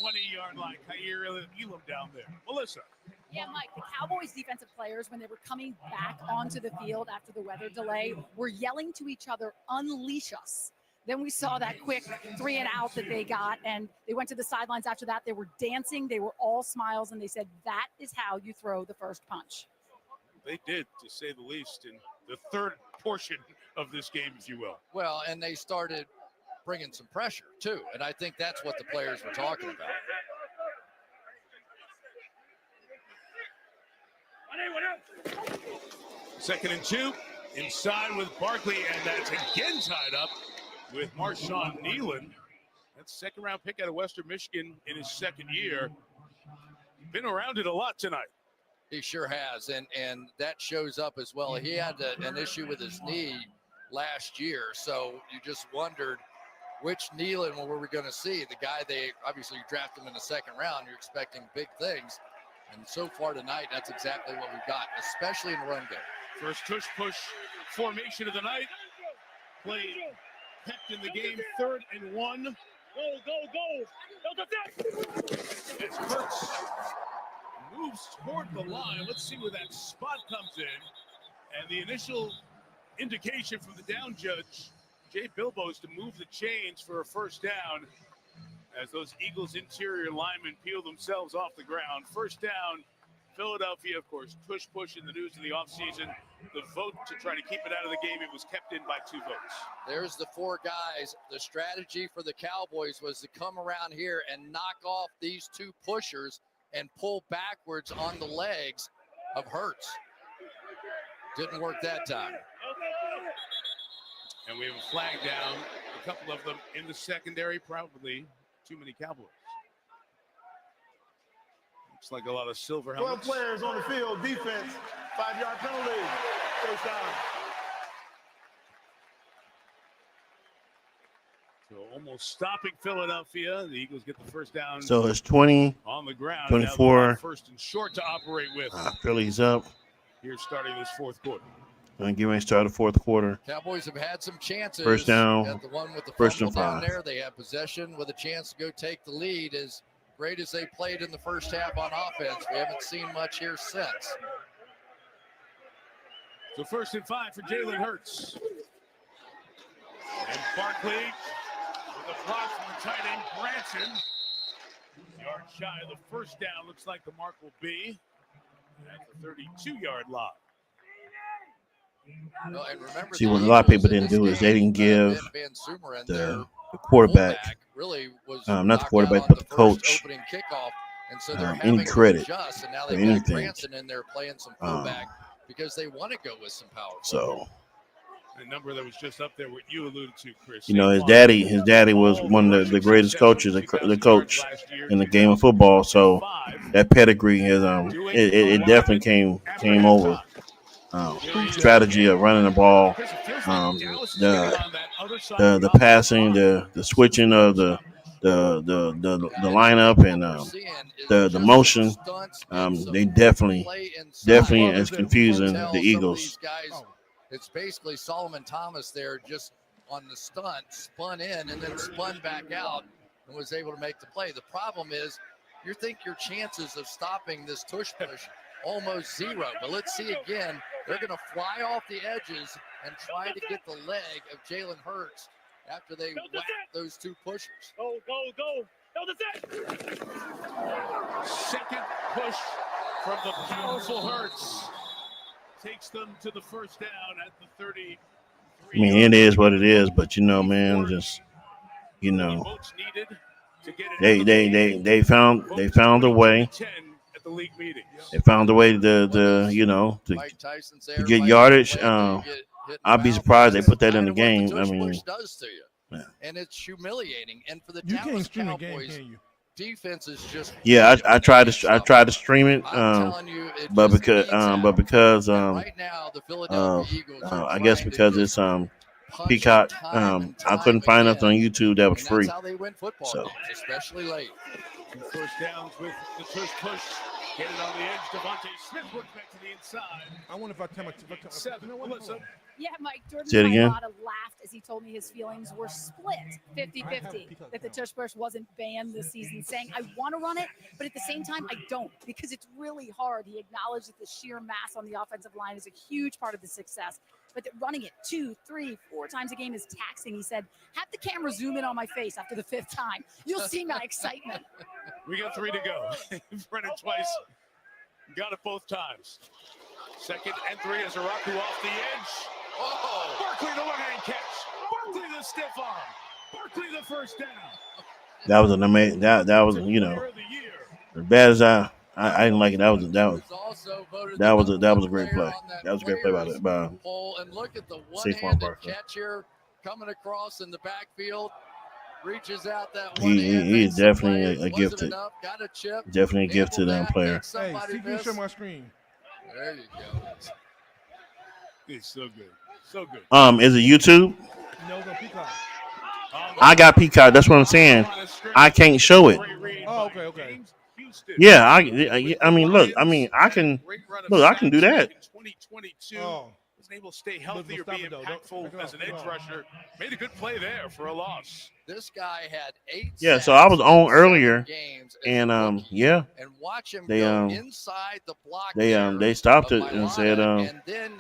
20-yard line. Kaiir Elam down there. Melissa. Yeah, Mike, the Cowboys defensive players, when they were coming back onto the field after the weather delay, were yelling to each other, unleash us. Then we saw that quick 3 and out that they got, and they went to the sidelines after that. They were dancing. They were all smiles, and they said, that is how you throw the first punch. They did, to say the least, in the third portion of this game, if you will. Well, and they started bringing some pressure, too, and I think that's what the players were talking about. Second and 2, inside with Barkley, and that's again tied up with Marshawn Nealon. That's second-round pick out of Western Michigan in his second year. Been around it a lot tonight. He sure has, and that shows up as well. He had an issue with his knee last year, so you just wondered which Nealon were we going to see. The guy they obviously drafted him in the second round. You're expecting big things, and so far tonight, that's exactly what we've got, especially in the run game. First tush-push formation of the night. Played kept in the game, 3rd and 1. Go, go, go. It's Hurts moves toward the line. Let's see where that spot comes in. And the initial indication from the down judge, Jay Bilbo, is to move the chains for a first down as those Eagles interior linemen peel themselves off the ground. First down, Philadelphia, of course, push in the news in the offseason. The vote to try to keep it out of the game, it was kept in by 2 votes. There's the 4 guys. The strategy for the Cowboys was to come around here and knock off these 2 pushers and pull backwards on the legs of Hurts. Didn't work that time. And we have a flag down, a couple of them in the secondary, probably too many Cowboys. Looks like a lot of silver 12 helmets. players on the field, defense, 5-yard penalty, first down. So almost stopping Philadelphia. The Eagles get the first down. So it's 20, on the ground. 24. Now first and short to operate with. Philly's up. Here starting this fourth quarter. And get ready to start the fourth quarter. Cowboys have had some chances. First down, Got the one with the first fumble and down 5. there. They have possession with a chance to go take the lead. As great as they played in the first half on offense, we haven't seen much here since. So first and 5 for Jalen Hurts. And Barkley with a block from the tight end, Branson. Yard shy of the first down. Looks like the mark will be at the 32-yard line. Well, and remember, See, what a lot of people didn't do is they didn't give the quarterback, really was not the quarterback, but the coach, and so they're any credit adjust, and now or they've got anything. Branson in there playing some fullback because they want to go with some power. So, The number that was just up there, what you alluded to, Chris. you know, his daddy was one of the greatest coaches, the coach in the game of football. So that pedigree is it definitely came over. Strategy of running the ball, the passing, the switching of the lineup and the motion. They definitely is confusing the Eagles. It's basically Solomon Thomas there, just on the stunt, spun in and then spun back out and was able to make the play. The problem is, you think your chances of stopping this tush push almost zero. But let's see again. They're going to fly off the edges and try to get the leg of Jalen Hurts after they whack those 2 pushers. Go. Second push from the powerful Hurts takes them to the first down at the 30. I mean, it is what it is, but you know, man, just you know, they found a way. At the league meetings. They found a way to get yardage. I'd be surprised they put that in the game. I mean, and it's humiliating. And for the You can't Dallas stream the Cowboys, game, can you? defense is just I tried to stream it, but because I guess because it's Peacock, I couldn't find nothing on YouTube that was free. That's how they win football So. games, especially late. 2 first downs with the tush push. Get it on the edge. Devontae Smith works back to the inside. I wonder if I tell my 7. Melissa. Yeah, Mike, Jordan Say it again. Mailata laughed as he told me his feelings were split 50-50, that the tush push wasn't banned this season, saying, I want to run it, but at the same time, I don't, because it's really hard. He acknowledged that the sheer mass on the offensive line is a huge part of the success, but that running it 2, 3, 4 times a game is taxing. He said, have the camera zoom in on my face after the 5th time. You'll see my excitement. We got 3 to go. You've run it twice. Got it both times. 2nd and 3 as Araku off the edge. Oh, Barkley the one-hand catch. Barkley the stiff arm. Barkley the first down. That was an amazing. That was as bad as I didn't like it. That was a great play. That was a great play by And look at the Saquon one-handed Barkley. catch here coming across in the backfield. Reaches out that He is definitely a Wasn't gifted, enough, got a chip. definitely a gifted player. Hey, Somebody see, can you miss. share my screen? There you go. He's so good. So good. Is it YouTube? No, it's on Peacock. I got Peacock. That's what I'm saying. I can't show it. Oh, okay. Yeah, I mean, look, I can do that. Oh. wasn't able to stay healthy or be impactful as an edge rusher. Made a good play there for a loss. This guy had 8 Yeah, so I was on earlier, games and yeah, and watch him they go inside the block they stopped it and said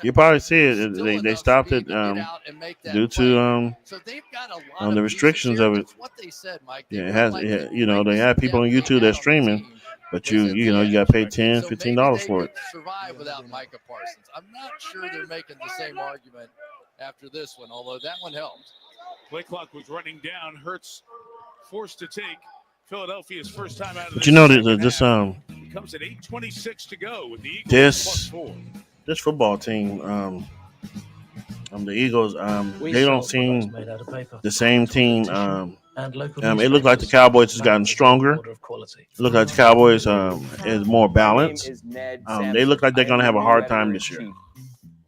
you probably see it. They stopped it due to so they've got a lot the restrictions of it. That's what they said, Mike. Yeah, it has they have people on YouTube that's streaming, but you got to pay $10, $15 for it. Survive without Micah Parsons. I'm not sure they're making the same argument after this one, although that one helped. Play clock was running down. Hurts forced to take Philadelphia's first time out of But you know that this It comes at 8:26 to go with the Eagles +4. this football team, the Eagles, they don't seem the same team. It looked like the Cowboys has gotten stronger. It looked like the Cowboys is more balanced. They look like they're going to have a hard time this year.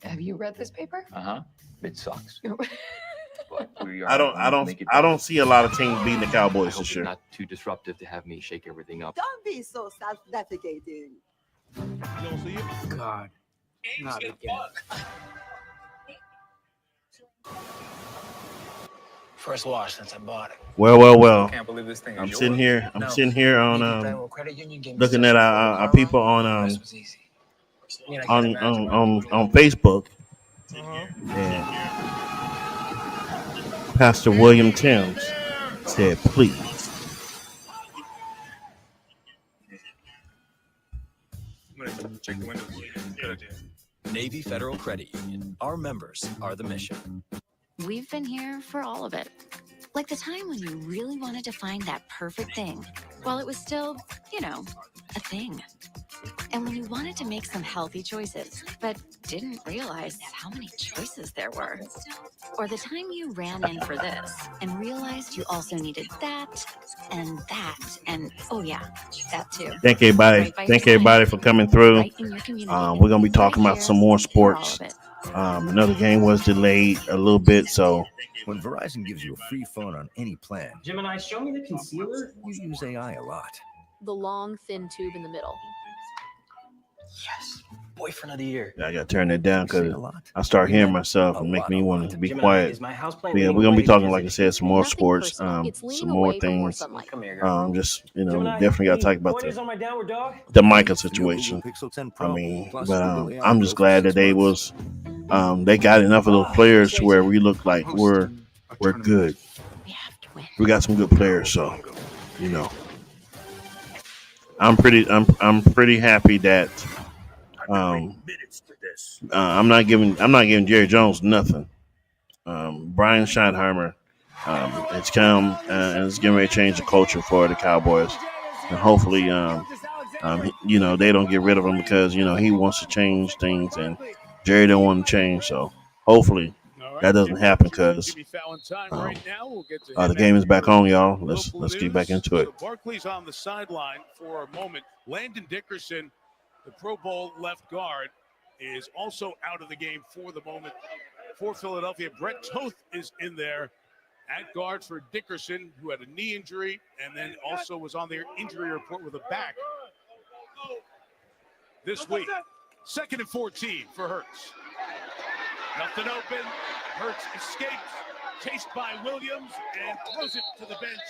Have you read this paper? It sucks. I don't see a lot of teams beating the Cowboys this year. Not too disruptive to have me shake everything up. Don't be so self-defecating. You don't see it? God, not again. First wash since I bought it. Well. Can't believe this thing is I'm yours. sitting here. I'm No. sitting here on Federal Credit Union gave me looking such at a our people on This was easy. I mean, I on can't imagine on Facebook. And Pastor William Timms said, "Please." Check the windows. Good idea. Navy Federal Credit Union. Our members are the mission. We've been here for all of it. Like the time when you really wanted to find that perfect thing, while it was still, a thing. And when you wanted to make some healthy choices, but didn't realize how many choices there were. Or the time you ran in for this and realized you also needed that, and oh yeah, that too. Thank everybody. Thank everybody for coming through. We're gonna be talking about some more sports. Another game was delayed a little bit, so. When Verizon gives you a free phone on any plan, Gemini, show me the concealer. you use AI a lot. The long, thin tube in the middle. Yes, boyfriend of the year. I gotta turn that down because I start hearing myself and make me want to be Gemini, quiet. is my house plant Yeah, leaning we're gonna be away talking, because like I said, some more sports, some more things. Come here, girl. Just Gemini, definitely gotta talk any pointers about on my downward dog? the Micah situation. Pixel 10 I Pro, mean, plus but Google AI I'm just glad that they they got enough of those players to where we look like we're good. We got some good players, so I'm pretty happy that I'm not giving Jerry Jones nothing. Brian Schottenheimer it's come and it's getting ready to change the culture for the Cowboys, and hopefully they don't get rid of him because he wants to change things and Jerry don't want to change. So hopefully that doesn't happen because the game is back on, y'all. Let's get back into it. So Barkley's on the sideline for a moment. Landon Dickerson, the Pro Bowl left guard, is also out of the game for the moment for Philadelphia. Brett Toth is in there at guard for Dickerson, who had a knee injury and then also was on their injury report with a back this week. 2nd and 14 for Hurts. Nothing open. Hurts escapes, chased by Williams, and throws it to the bench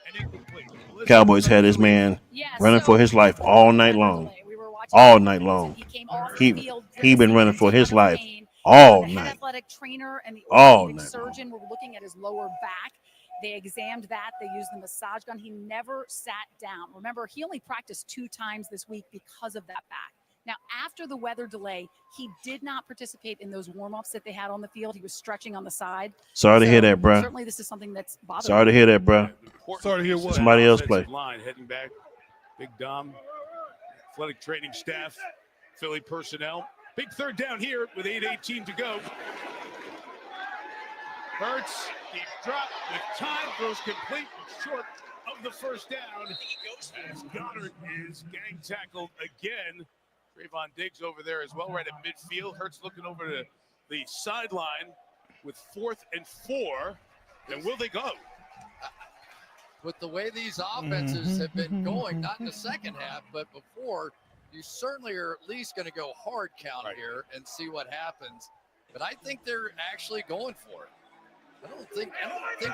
and incomplete. Cowboys had this man running for his life all night long. All night long. He been running for his life all night. Athletic trainer and the all orthopedic night surgeon were looking at his lower back. They examined that. They used the massage gun. He never sat down. Remember, he only practiced 2 times this week because of that back. Now, after the weather delay, he did not participate in those warm-ups that they had on the field. He was stretching on the side. Sorry to hear that, bruh. Certainly, this is something that's bothering Sorry to hear that, bruh. Sorry to hear what? Somebody else play. Line heading back. Big Dom, athletic training staff, Philly personnel. Big 3rd down here with 8:18 to go. Hurts, deep drop with time, throws complete, short of the first down. As Goddard is gang tackled again. Trayvon Diggs over there as well, right at midfield. Hurts looking over to the sideline with 4th and 4. And will they go? With the way these offenses have been going, not in the second half, but before, you certainly are at least going to go hard count here and see what happens. but I think they're actually going for it. I don't think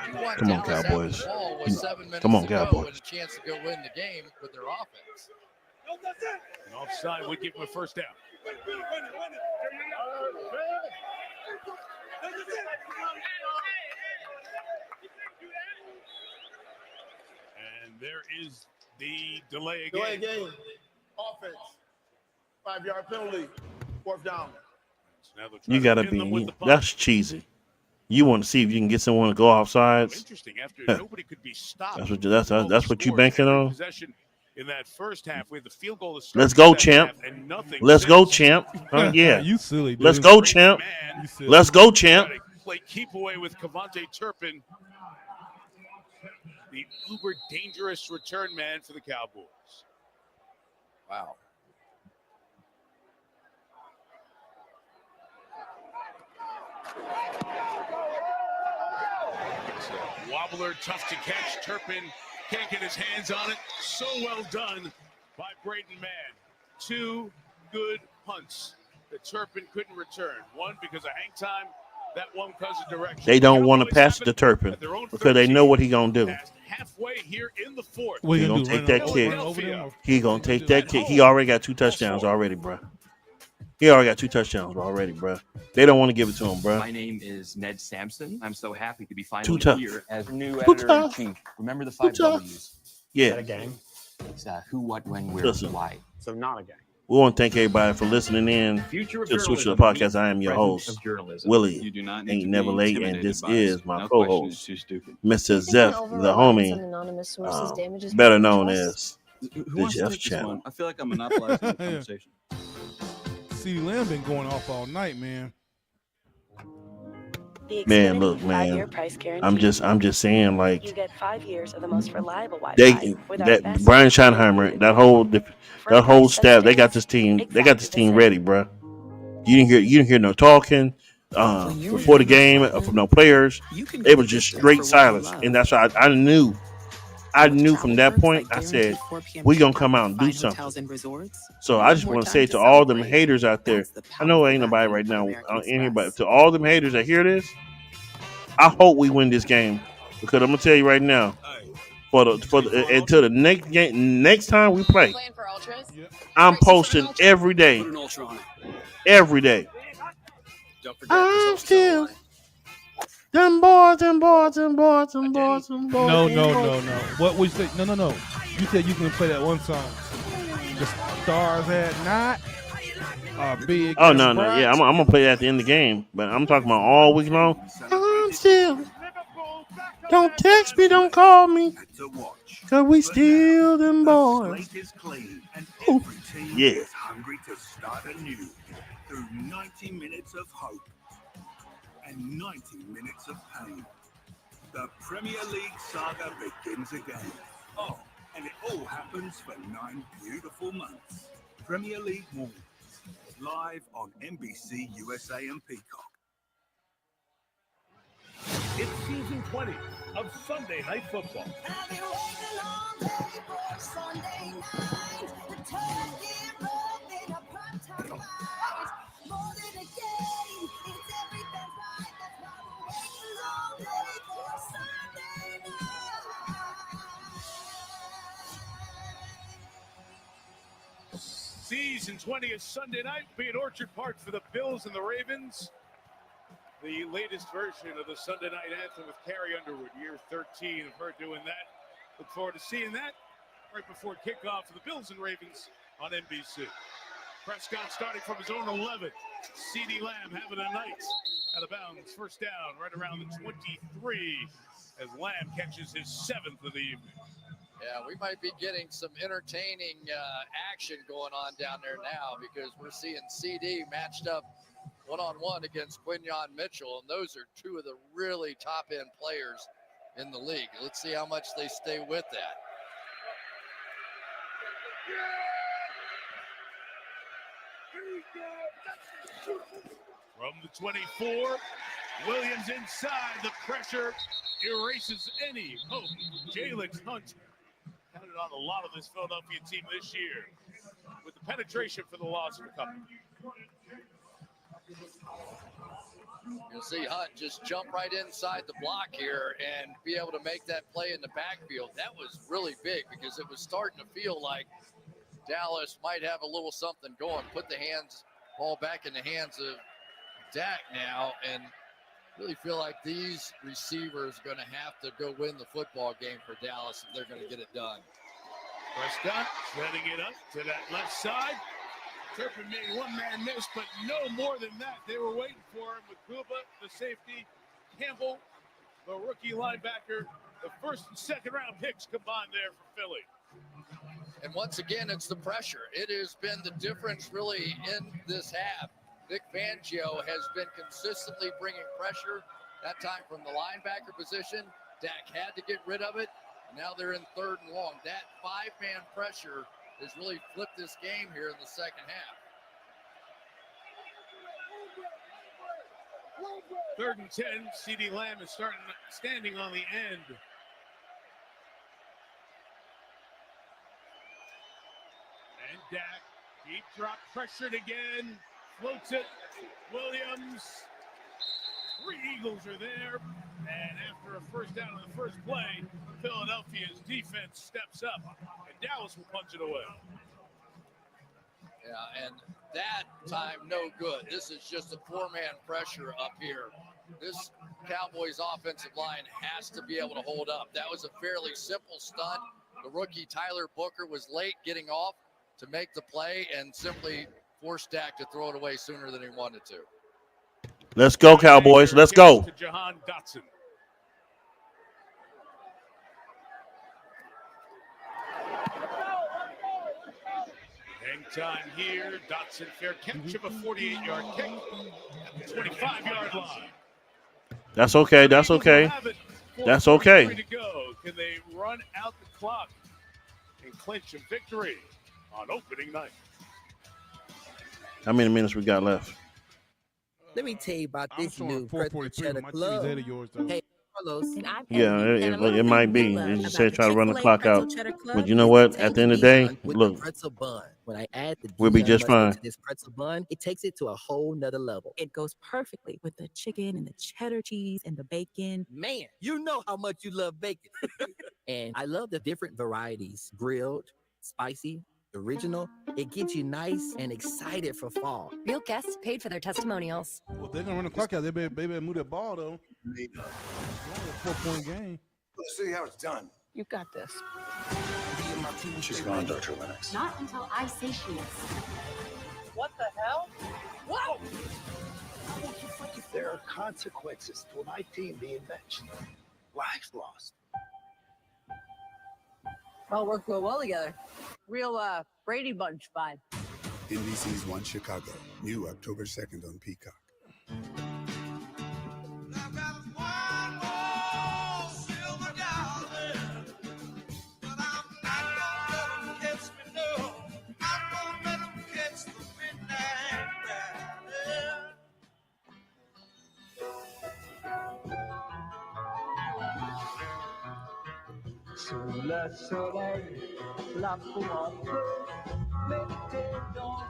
you want Come on, Dallas Cowboys. having the ball with 7 minutes Come on, to go Cowboys. and a chance to go win the game with their offense. An offside would give him a first down. And there is the delay again. Delay game. Offense. 5-yard penalty. 4th down. So now they'll try You to gotta pin them with be. the punt. That's cheesy. You want to see if you can get someone to go off sides. Interesting. After Huh. nobody could be stopped. That's what you banking on. Possession in that first half with the field goal. To Let's start go, the second champ. half and nothing Let's go, since. champ. Yeah. You silly, dude. Let's go, champ. Man, Let's go, champ. play keep away with Cavante Turpin, the uber dangerous return man for the Cowboys. Wow. Wobbler, tough to catch. Turpin can't get his hands on it. So well done by Braden Mann. 2 good punts that Turpin couldn't return. One because of hang time. That one because of direction. They don't want to pass the Turpin because they know what he gonna do. Halfway here in the 4th. He gonna take that kick. He gonna take that kick. He already got 2 touchdowns already, bro. He already got 2 touchdowns already, bro. They don't want to give it to him, bro. My name is Ned Sampson. I'm so happy to be Too finally tough. here as new Too editor-in-chief. Remember the 5 tough. W's? Yeah. Is that a gang? It's who, what, when, where, Listen. why. So not a gang. We want to thank everybody for listening in Future of to the Switch to the journalism. Podcast. I am your Present host, of journalism. Willie. You do not need Ain't to never be late, and intimidated this by is us. my No question co-host, is too stupid. Mr. Zeph, the homie, better known as Who the wants to Jeff take this Channel. one? I feel like I'm monopolizing the conversation. CeeDee Lamb been going off all night, man. Man, look, man. I'm just saying, like, You get 5 years of the most reliable Wi-Fi they with our that best Brian Schottenheimer, that whole staff, they got this team ready, bro. You didn't hear no talking before the game from no players. It was just straight silence, and that's why I knew from that point. I said we gonna come out and do something. So I just want to say to all them haters out there, I know ain't nobody right now in here, but to all them haters that hear this, I hope we win this game because I'm gonna tell you right now, until the next game, next time we play, I'm posting every day. Every day. I'm still them boys. No. What we say? No. You said you can play that one song. The stars at night are big. Oh and no, bright. yeah, I'm gonna play that at the end of the game, but I'm talking about all week long. I'm still. Don't text me, don't call me, cause we still them boys. Ooh, yeah. Hungry to start anew through 90 minutes of hope and 90 minutes of pain. The Premier League saga begins again. Oh, and it all happens for 9 beautiful months. Premier League Mornings, live on NBC USA and Peacock. It's season 20 of Sunday Night Football. Season 20 of Sunday night, be at Orchard Park for the Bills and the Ravens. The latest version of the Sunday night anthem with Carrie Underwood, year 13 of her doing that. Look forward to seeing that right before kickoff for the Bills and Ravens on NBC. Prescott starting from his own 11. CeeDee Lamb having a night out of bounds. First down right around the 23 as Lamb catches his 7th of the evening. Yeah, we might be getting some entertaining action going on down there now because we're seeing CD matched up one-on-one against Quinyon Mitchell, and those are 2 of the really top-end players in the league. Let's see how much they stay with that. From the 24, Williams inside. The pressure erases any hope. Jalix Hunt counted on a lot of this Philadelphia team this year with the penetration for the loss of a couple. see Hunt just jump right inside the block here and be able to make that play in the backfield. That was really big because it was starting to feel like Dallas might have a little something going. Put the ball back in the hands of Dak now, and really feel like these receivers are going to have to go win the football game for Dallas if they're going to get it done. Prescott setting it up to that left side. Turpin made one man miss, but no more than that. They were waiting for him with Kuba, the safety, Campbell, the rookie linebacker. The first and second round picks combined there for Philly. And once again, it's the pressure. It has been the difference really in this half. Vic Fangio has been consistently bringing pressure, that time from the linebacker position. Dak had to get rid of it. Now they're in third and long. That five-man pressure has really flipped this game here in the second half. Third and 10, CeeDee Lamb is standing on the end. And Dak, deep drop, pressured again, floats it. Williams, 3 Eagles are there. And after a first down on the first play, Philadelphia's defense steps up, and Dallas will punch it away. Yeah, and that time, no good. This is just a 4-man pressure up here. This Cowboys offensive line has to be able to hold up. That was a fairly simple stunt. The rookie Tyler Booker was late getting off to make the play and simply forced Dak to throw it away sooner than he wanted to. Let's go, Cowboys. Let's go. To Jahan Dotson. Hang time here. Dotson fair catch of a 48-yard kick at the 25-yard line. That's okay. That's okay. That's okay. To go. Can they run out the clock and clinch a victory on opening night? How many minutes we got left? Let me tell you about this new 443. Cheddar My Club. TV's ahead of yours, though. Hey, Carlos. Yeah, it might be. They just said try to run the clock out. But you know what? At the end of the day, look, Pretzel bun. When I add the we'll be Dijon just mustard fine. to this pretzel bun, it takes it to a whole nother level. It goes perfectly with the chicken and the cheddar cheese and the bacon. Man, you know how much you love bacon. And I love the different varieties. Grilled, spicy, original. It gets you nice and excited for fall. Real guests paid for their testimonials. Well, they're going to run the clock out. They better move that ball, though. It's only a 4-point game. Let's see how it's done. You got this. She's gone, Dr. Lennox. Not until I say she is. What the hell? Whoa! There are consequences to my team being benched. Lives lost. All work real well together. Real Brady Bunch vibe. NBC's One Chicago, new October 2nd on Peacock. Sous le soleil, la pointe, l'été donc,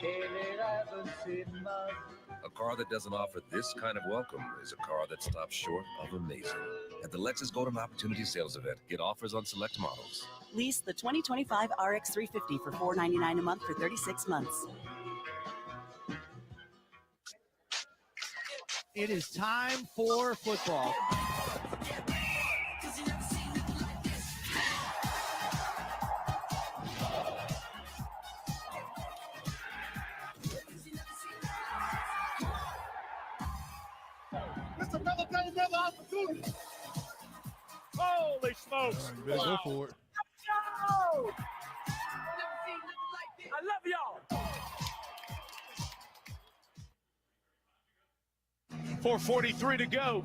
et les rêves s'émeuvent. A car that doesn't offer this kind of welcome is a car that stops short of amazing. At the Lexus Golden Opportunity Sales Event, get offers on select models. Lease the 2025 RX 350 for $499 a month for 36 months. It is time for football. Mr. Another opportunity. Holy smokes. You better go for it. Yo! I love y'all. 4:43 to go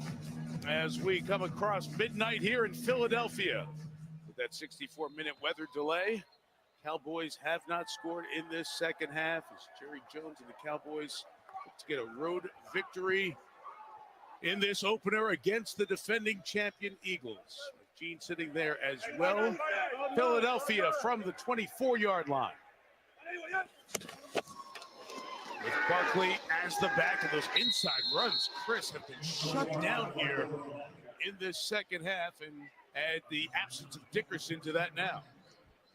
as we come across midnight here in Philadelphia. With that 64-minute weather delay, Cowboys have not scored in this second half as Jerry Jones and the Cowboys hope to get a road victory in this opener against the defending champion Eagles. Gene sitting there as well. Philadelphia from the 24-yard line. With Barkley as the back, and those inside runs, Chris, have been shut down here in this second half, and add the absence of Dickerson to that now.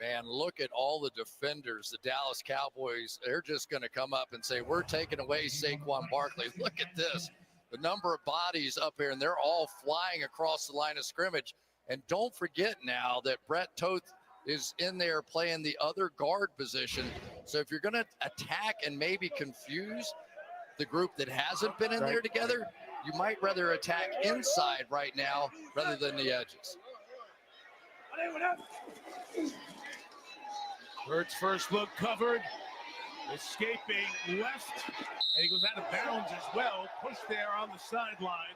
Man, look at all the defenders. The Dallas Cowboys, they're just going to come up and say, we're taking away Saquon Barkley. Look at this. The number of bodies up here, and they're all flying across the line of scrimmage. And don't forget now that Brett Toth is in there playing the other guard position. So if you're going to attack and maybe confuse the group that hasn't been in there together, you might rather attack inside right now rather than the edges. Hurts first look covered, escaping left, and he goes out of bounds as well. Pushed there on the sideline.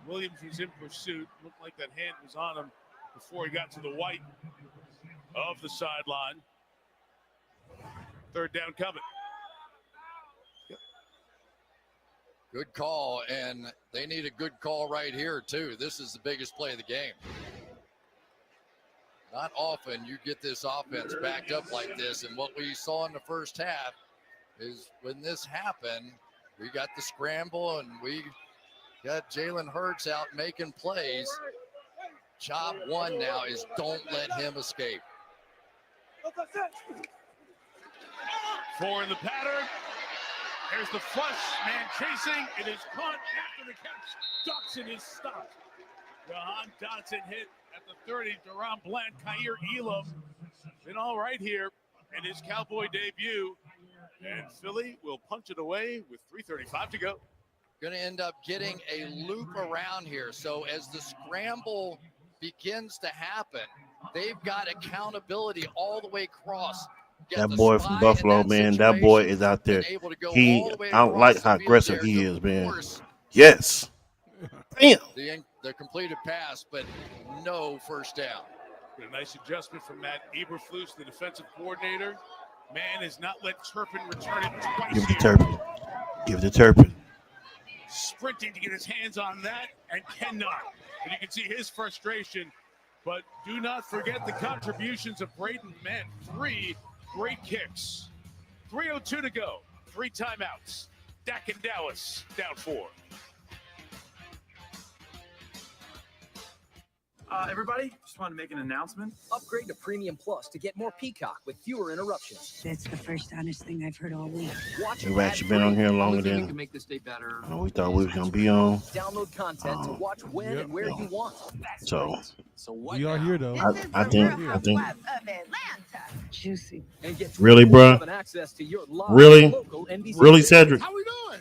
Williams was in pursuit. Looked like that hand was on him before he got to the white of the sideline. Third down coming. Good call, and they need a good call right here, too. This is the biggest play of the game. Not often you get this offense backed up like this, and what we saw in the first half is when this happened, we got the scramble, and we got Jalen Hurts out making plays. Job one now is don't let him escape. 4 in the pattern. There's the flush, man chasing. It is caught after the catch. Dotson is stopped. Jahan Dotson hit at the 30. Deron Bland, Kaiir Elam been all right here in his Cowboy debut. And Philly will punch it away with 3:35 to go. Going to end up getting a loop around here. So as the scramble begins to happen, they've got accountability all the way across. That boy from Buffalo, man, that boy is out there. I don't like how aggressive he is, man. Yes. Damn. The completed pass, but no first down. A nice adjustment from Matt Eberflus, the defensive coordinator. Man has not let Turpin return it twice. Give it to Turpin. Give it to Turpin. Sprinting to get his hands on that and cannot. And you can see his frustration. But do not forget the contributions of Braden Mann. 3 great kicks. 3:02 to go. 3 timeouts. Dak and Dallas down 4. Everybody, just wanted to make an announcement. Upgrade to Premium Plus to get more Peacock with fewer interruptions. That's the first honest thing I've heard all week. We've actually been on here longer than make this day better. we thought we was gonna be on. Download content to watch when and where you want. So we are here though. I think. Of Atlanta. Juicy. And get Really, bruh? access to your live Really? local NBC Really, Cedric? How we doing?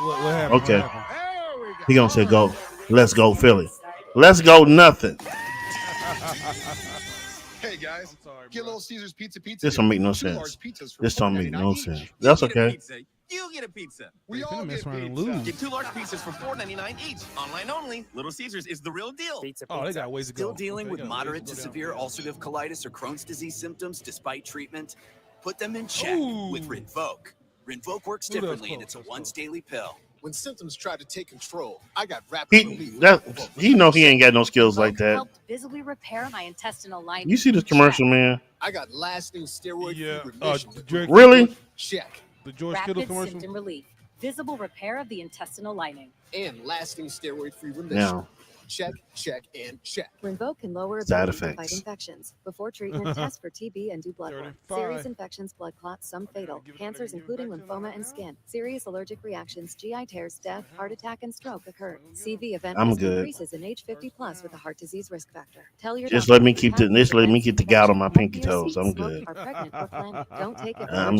What happened? Okay. What happened? He gonna say go. Let's go Philly. Let's go nothing. Hey guys, get Little Caesars pizza. This don't make no sense. This don't make no sense. That's okay. You get a pizza. We all mess get around and pizza. lose. Get 2 large pizzas for $4.99 each. Online only. Little Caesars is the real deal. Oh, they got ways to go. Still dealing Okay, with they got moderate ways to go severe down. ulcerative colitis or Crohn's disease symptoms despite treatment? Put them in check with Rinvoq. Rinvoq works Ooh, that was differently, and close, it's a that's once daily pill. When symptoms tried to take control, I got rapid relief. He know he ain't got no skills like that. Helped visibly repair my intestinal lining. You see this commercial, man? I got lasting steroid-free remission. Really? Check. The George Kittle Rapid commercial. symptom relief. Visible repair of the intestinal lining. And lasting steroid-free remission. Now. Check, check, and check. Rinvoq can lower Side ability to fight effects. infections. Before treatment, test for TB and do blood work. 35. Serious infections, blood clots, some fatal. Cancers including lymphoma and skin. Serious allergic reactions, GI tears, death, heart attack, and stroke occur. CV event I'm risk good. increases in age 50 plus with a heart disease risk factor. Tell your Just doctor let me to keep have the. Just let me keep the gout on my infection, pinky healthier toes. seats, I'm smoking, good. Are pregnant or planning. Don't take it. I'm.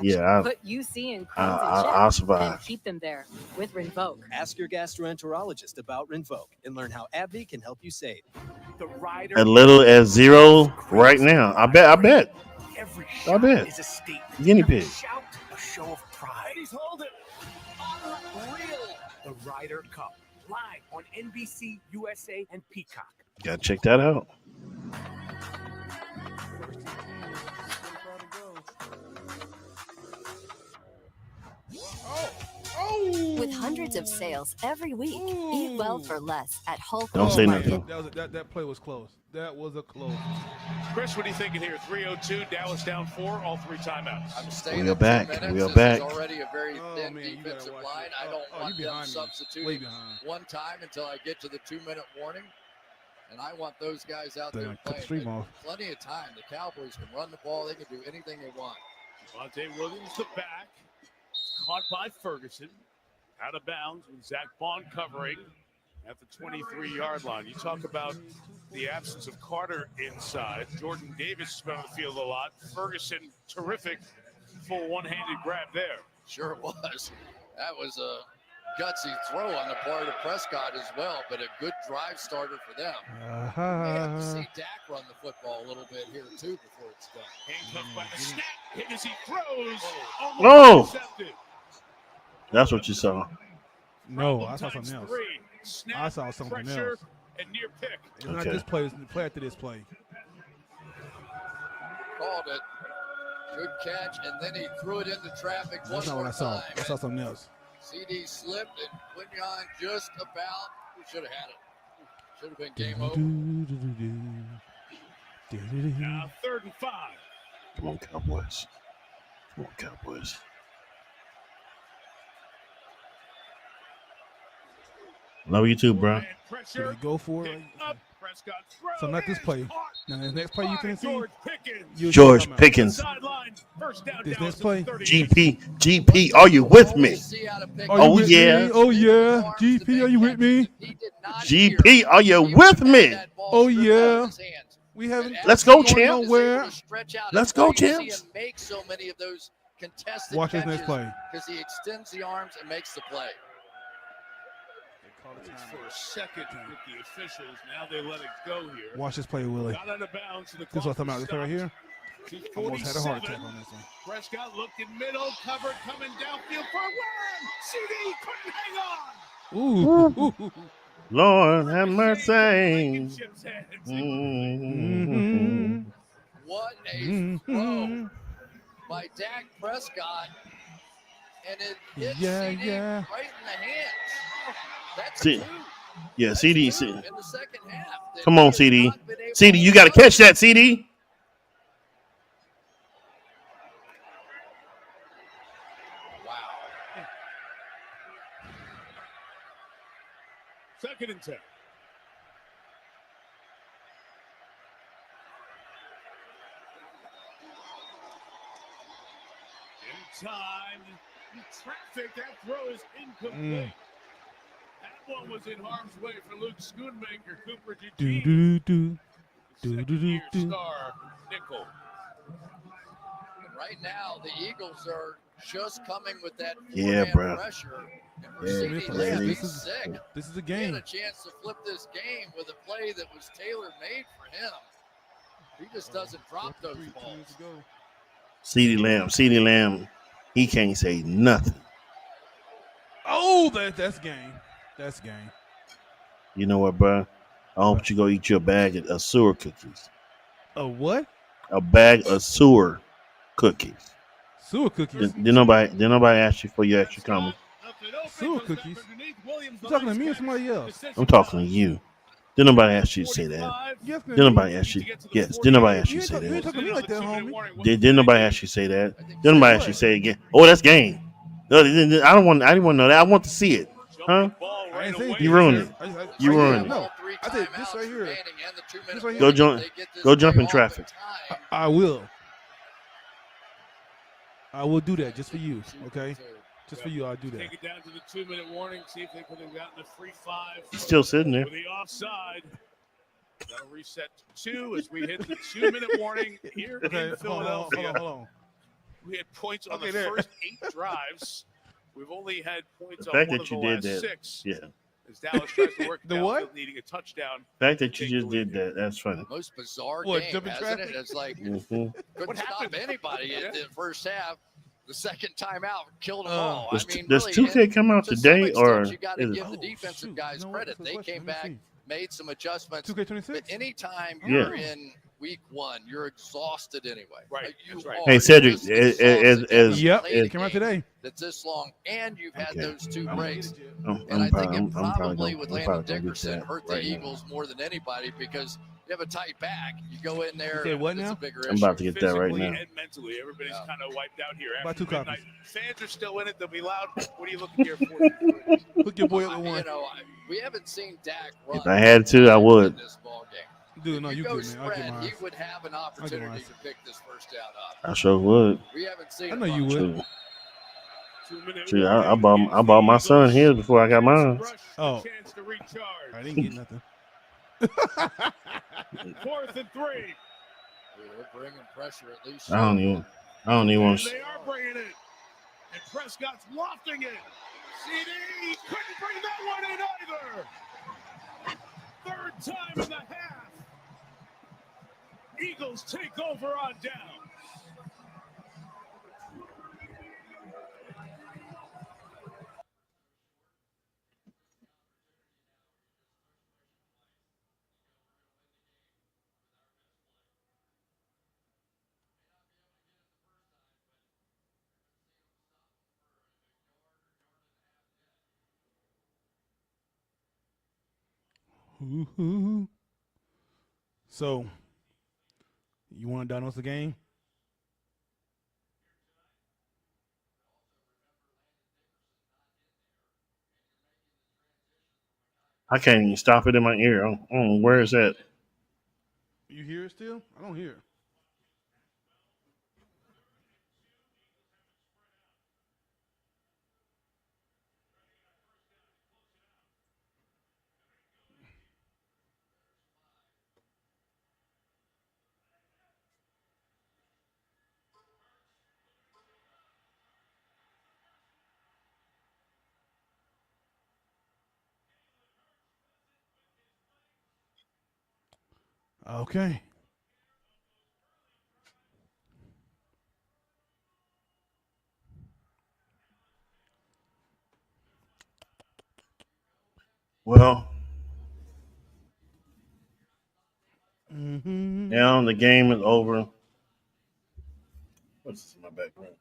Yeah. Put UC and Crohn's in check I'll survive. and keep them there with Rinvoq. Ask your gastroenterologist about Rinvoq and learn how AbbVie can help you save. The rider As little as 0 right now. I bet. every I shot bet. is a statement. Guinea pig. Shout, a show of pride. He's holding. Unreal. The Ryder Cup. Live on NBC, USA, and Peacock. Gotta check that out. With hundreds of sales every week. Eat well for less at Whole Don't Foods say Market. nothing. That play was close. That was a close. Chris, what are you thinking here? 3:02, Dallas down 4, all 3 timeouts. I'm staying We are at 2 back. minutes. We are This back. is already a very thin man, you gotta defensive watch line. it. I don't you want them behind me. Way substituting behind. one time until I get to the 2-minute warning. And I want those guys out They there done cut the playing. stream But off. plenty of time. The Cowboys can run the ball. They can do anything they want. Javonte Williams the back. Caught by Ferguson. Out of bounds with Zach Bond covering at the 23-yard line. You talk about the absence of Carter inside. Jordan Davis has been on the field a lot. Ferguson, terrific full one-handed grab there. Sure it was. That was a gutsy throw on the part of Prescott as well, but a good drive starter for them. They have to see Dak run the football a little bit here, too, before it's done. Handcuffed by the snap. Hit as he throws. Almost Oh! intercepted. That's what you saw. No, I saw Times something else. 3. Snap, I saw something pressure, else. and near pick. It's not Okay. this play. It's the play after this play. Called it. Good catch, and then he threw it into traffic one That's not more what I saw. time. I saw something else. CD slipped, and Quinyon just about should have had it. Should have been game over. Now 3rd and 5. Come on, Cowboys. Come on, Cowboys. Love you too, bro. Should we go for it? Prescott So not this play. Now the next play you can see. George Pickens. This next play. GP, are you with me? Are you Oh with yeah. me? Oh yeah. GP, are you with me? GP, are you with me? Oh yeah. We haven't. Let's go, going champ. nowhere. Let's go, champs. Make so many of those contested Watch this next play. because he extends the arms and makes the play. For a second with the officials. Now they let it go here. Watch this play, Willie. Got out of bounds. The This is what I'm talking about. This play right here. stopped. Almost had a heart 47. attack on this one. Prescott looked in middle, covered, coming downfield for a win. CD couldn't hang on. Ooh. Lord have mercy. Chip's hands. Mm-hmm. What a throw by Dak Prescott, and it hit Yeah, CD yeah. right in the hands. That's See, two yeah, CD. in the second half. that Come he on, has CD. not been able CD, to you got to do. catch that, CD. Wow. 2nd and 10. In time, traffic, that throw is incomplete. That one was in harm's way for Luke Schoonmaker. Cooper Do Eugene, do do do do do second-year do. star, nickel. And right now, the Eagles are just coming with that Yeah, forehand bro. pressure. And for Yeah, CD This Lamb, is- he's sick. This is a He had game. a chance to flip this game with a play that was tailor-made for him. He just doesn't drop those balls. CD Lamb, he can't say nothing. Oh, that's game. That's game. You know what, bro? I hope you go eat your bag of sewer cookies. A what? A bag of sewer cookies. Sewer cookies. Did nobody ask you for your extra comment? Sewer cookies. You talking to me or somebody else? I'm talking to you. Did nobody ask you to say that? Yes, Did nobody ask you? Yes. Did nobody ask you You to say ain't that? talking to me like that, homie. Did nobody ask you to say that? Did nobody ask you to say it again? Oh, that's game. No, I didn't want to know that. I want to see it. Huh? I ain't saying You ruined it. You ruined it. No, I said this right here. This right Go here. jump in traffic. I will. I will do that just for you, okay? Just for you, I'll do that. Take it down to the 2-minute warning. See if they could have gotten a free 5. He's still sitting there. With the offside. That'll reset to 2 as we hit the 2-minute warning here Okay, in hold Philadelphia. on. We had points on Okay, the there. first 8 drives. We've only had points The on fact one that of the you did last that, 6. yeah. As Dallas tries to work The downfield, what? needing a touchdown. The fact that you just did that, that's funny. Most bizarre What, game, jumping hasn't traffic? it? It's like Mhm. couldn't stop anybody in the first half. The second time out killed them Uh, all. Does, I mean, does really, 2K and come out to some today extent, or you got to is it? give the defensive shoot. guys You know what? credit. That's a They good question. came Let me back, see. made some adjustments. 2K26? But anytime Yeah. you're in week one. You're exhausted anyway. Right. You right. are Hey, Cedric, just exhausted. Yep, Played a came out game today. That's this long, and you've had Okay. those 2 breaks. I'm And I think probably- it I'm probably probably gonna- with I'm Landon probably gonna get Dickerson that hurt the right now. Eagles more than anybody because you have a tight back. You go in there, You say what it's now? a bigger I'm issue. about to get that right Physically now. and mentally, everybody's kind of wiped out here. About After 2 midnight. copies. Fans are still in it. They'll be loud. What are you looking here for? Hook your boy up with You one. know, we haven't seen Dak run. If I had to, I would. in this ball game. Dude, no, If you go good, man. I'll get spread, mine. he would have an opportunity mine. to pick this first down up. I sure would. We haven't seen. I know him you run. would. Shoot, I bought my son his before I got mine. Oh, Chance to recharge. I didn't get nothing. 4th and 3. They're bringing pressure at least. I don't even want And they are bringing it. And Prescott's lofting it. CD couldn't bring that one in either. 3rd time in the half. Eagles take over on down. Ooh. So, you want to diagnose the game? I can't even stop it in my ear. Where is that? You hear it still? I don't hear it. Okay. Well, Mm-hmm. now the game is over. What's this in my background?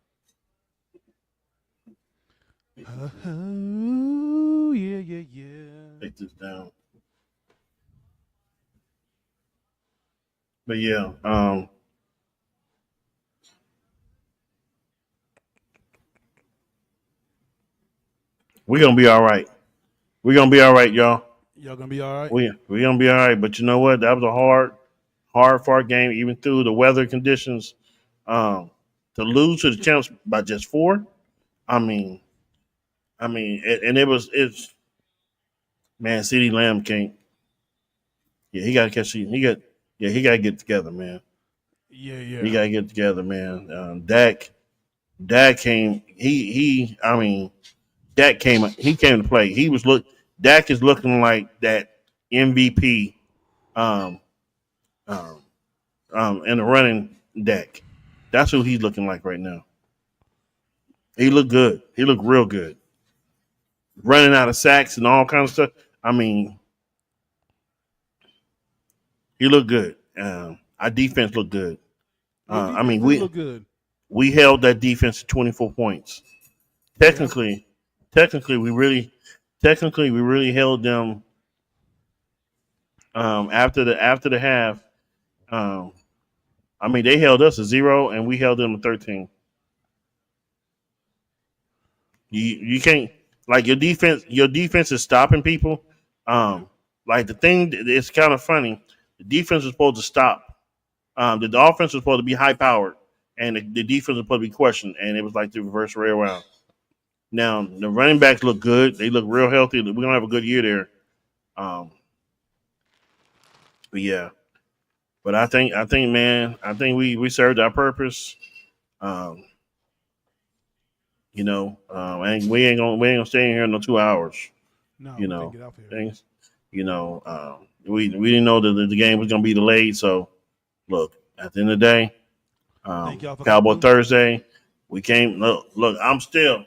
Oh, yeah. Take this down. But yeah, we're gonna be all right. We're gonna be all right, y'all. Y'all gonna be all right? We're gonna be all right. But you know what? That was a hard fought game, even through the weather conditions. To lose to the champs by just 4, it's man, CeeDee Lamb can't. Yeah, he gotta catch. He got to get together, man. Yeah. He gotta get together, man. Dak came. Dak came. He came to play. Dak is looking like that MVP, in the running Dak. That's who he's looking like right now. He looked good. He looked real good. Running out of sacks and all kinds of stuff. He looked good. Our defense looked good. Look good. We held that defense to 24 points. Technically, we really held them. After the half, they held us to 0 and we held them to 13. You can't, like, your defense is stopping people. Like, the thing, it's kind of funny. The defense was supposed to stop. The offense was supposed to be high powered, and the defense was supposed to be questioned, and it was like the reverse way around. Now the running backs look good; they look real healthy. We're gonna have a good year there. But yeah, but I think we served our purpose. And we ain't gonna stay in here no 2 hours. No, you we know, can't get off here. things. We didn't know that the game was gonna be delayed. So look, at the end of the day, Thank y'all for Cowboy coming. Thursday, we came. Look, I'm still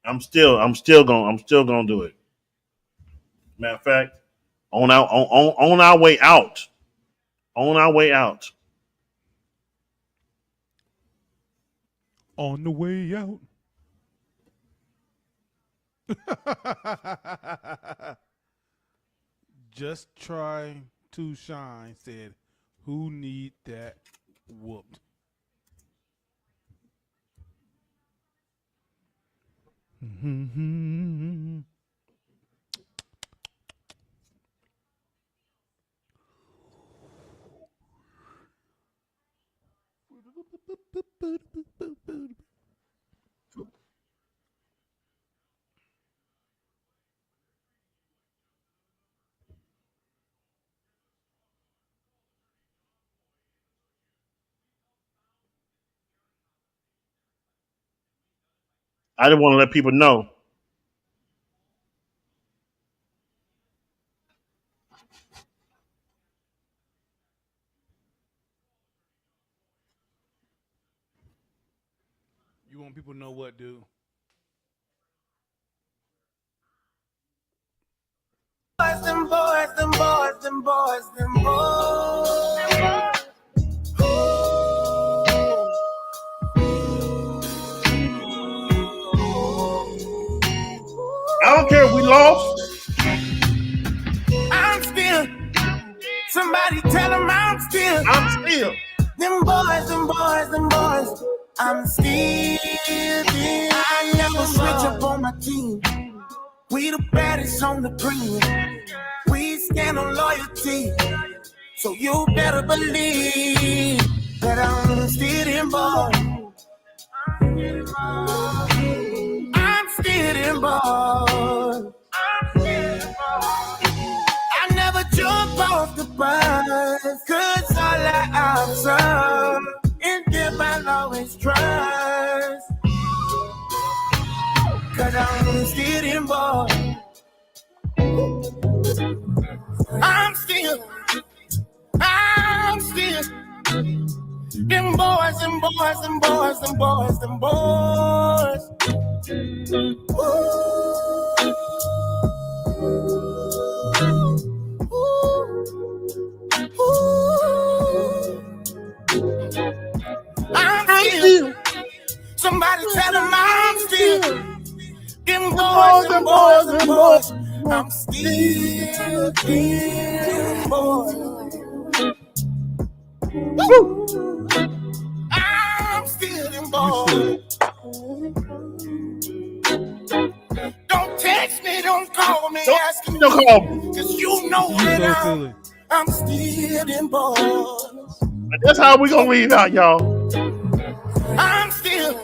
gonna do it. Matter of fact, on our way out, On our way out. On the way out. Just try to shine said, who need that whooped? I didn't want to let people know. You want people to know what, dude? Them boys, them boys, them boys, them boys. I don't care if we lost. I'm still. Somebody tell them I'm still. Them boys, them boys, them boys. I'm still there. I never switch up on my team. We the baddest on the premium. We stand on loyalty. So you better believe that I'm still involved. I'm still involved. I never jump off the bus, 'cause all I observe in them I'll always trust. 'Cause I'm still involved. I'm still. Them boys, them boys, them boys, them boys, them boys. I'm still. Somebody tell them I'm still. Them boys, them boys, them boys. I'm still them boys. I'm still them boys. Don't text me, don't call me, ask me. Don't call me. 'Cause you know that I'm still them boys. That's how we gonna leave out, y'all. I'm still.